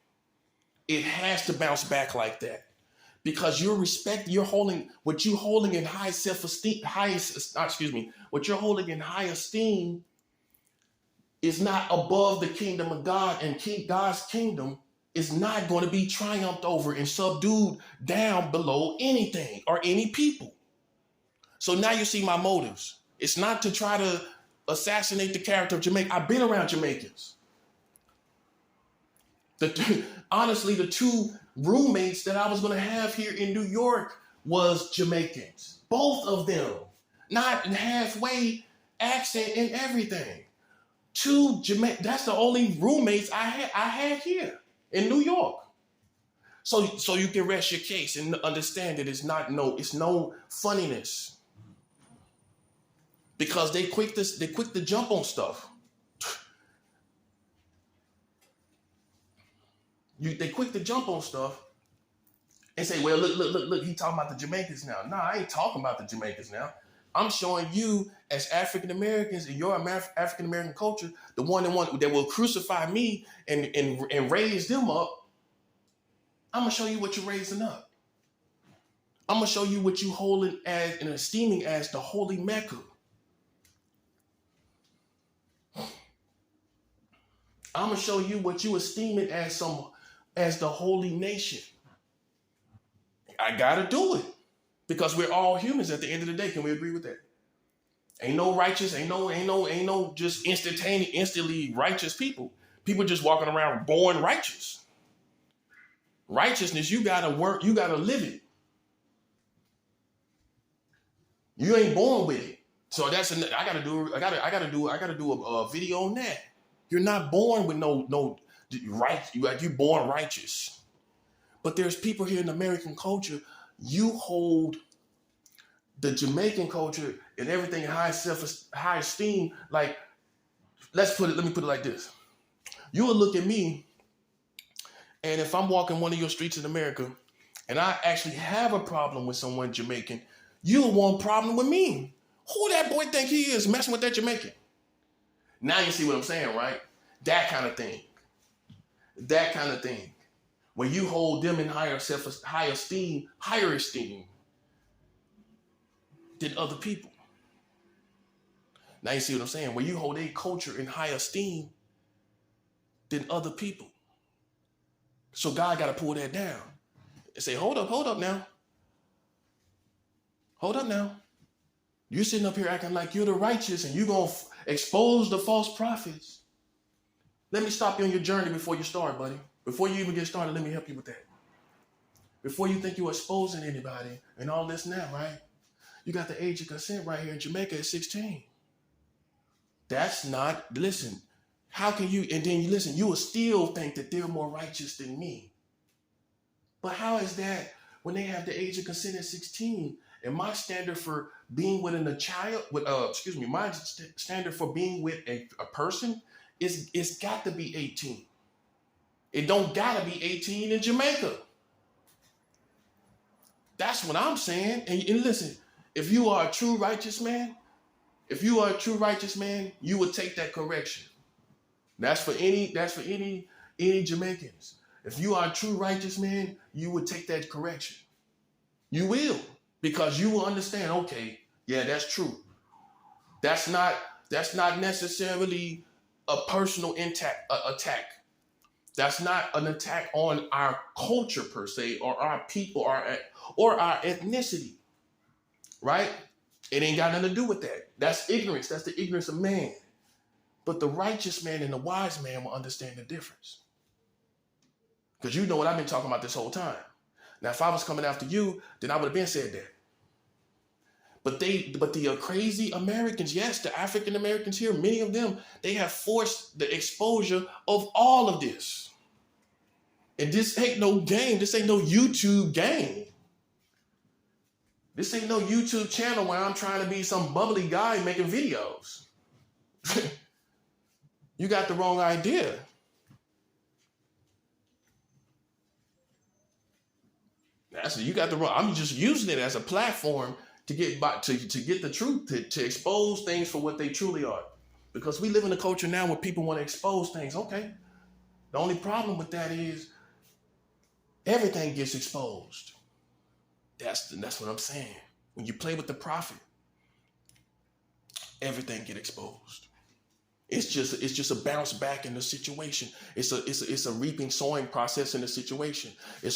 It has to bounce back like that. Because you're holding what you're holding in high self-esteem, what you're holding in high esteem is not above the kingdom of God, and God's kingdom is not going to be triumphed over and subdued down below anything or any people. So now you see my motives. It's not to try to assassinate the character of Jamaica. I've been around Jamaicans. Honestly, the two roommates that I was going to have here in New York was Jamaicans. Both of them. Not halfway accent and everything. That's the only roommates I had here in New York. So you can rest your case and understand that it's no funniness. Because they quick to jump on stuff. They quick to jump on stuff and say, well, look, he talking about the Jamaicans now. No, I ain't talking about the Jamaicans now. I'm showing you as African Americans in your African American culture, the one that will crucify me and raise them up. I'm gonna show you what you're raising up. I'm gonna show you what you holding as and esteeming as the holy Mecca. I'm gonna show you what you esteeming as the holy nation. I gotta do it because we're all humans at the end of the day. Can we agree with that? Ain't no righteous, ain't no just instantly righteous people. People just walking around born righteous. Righteousness, you gotta work, you gotta live it. You ain't born with it. So I gotta do a video on that. You're not born with no right. You born righteous. But there's people here in American culture. You hold the Jamaican culture and everything in high esteem. Like, let me put it like this. You would look at me, and if I'm walking one of your streets in America, and I actually have a problem with someone Jamaican, you want a problem with me. Who that boy think he is messing with that Jamaican? Now you see what I'm saying, right? That kind of thing. That kind of thing. When you hold them in higher esteem than other people. Now you see what I'm saying? When you hold a culture in high esteem than other people. So God got to pull that down and say, hold up now. Hold up now. You're sitting up here acting like you're the righteous and you're going to expose the false prophets. Let me stop you on your journey before you start, buddy. Before you even get started, let me help you with that. Before you think you're exposing anybody and all this now, right? You got the age of consent right here in Jamaica at 16. That's not, listen, how can you, and then you listen, you will still think that they're more righteous than me. But how is that when they have the age of consent at 16? And my standard for being with my standard for being with a person it's got to be 18. It don't gotta be 18 in Jamaica. That's what I'm saying. And listen, if you are a true righteous man, you would take that correction. That's for any Jamaicans. If you are a true righteous man, you would take that correction. You will, because you will understand, okay, yeah, that's true. That's not necessarily a personal attack. That's not an attack on our culture per se, or our people, or our ethnicity, right? It ain't got nothing to do with that. That's ignorance. That's the ignorance of man. But the righteous man and the wise man will understand the difference. Because you know what I've been talking about this whole time. Now, if I was coming after you, then I would have been said that. But the crazy Americans, yes, the African Americans here, many of them, they have forced the exposure of all of this. And this ain't no game. This ain't no YouTube game. This ain't no YouTube channel where I'm trying to be some bubbly guy making videos. You got the wrong idea. You got the wrong. I'm just using it as a platform to get the truth, to expose things for what they truly are. Because we live in a culture now where people want to expose things. Okay. The only problem with that is everything gets exposed. That's what I'm saying. When you play with the prophet, everything get exposed. It's just a bounce back in the situation. It's a reaping, sowing process in the situation. It's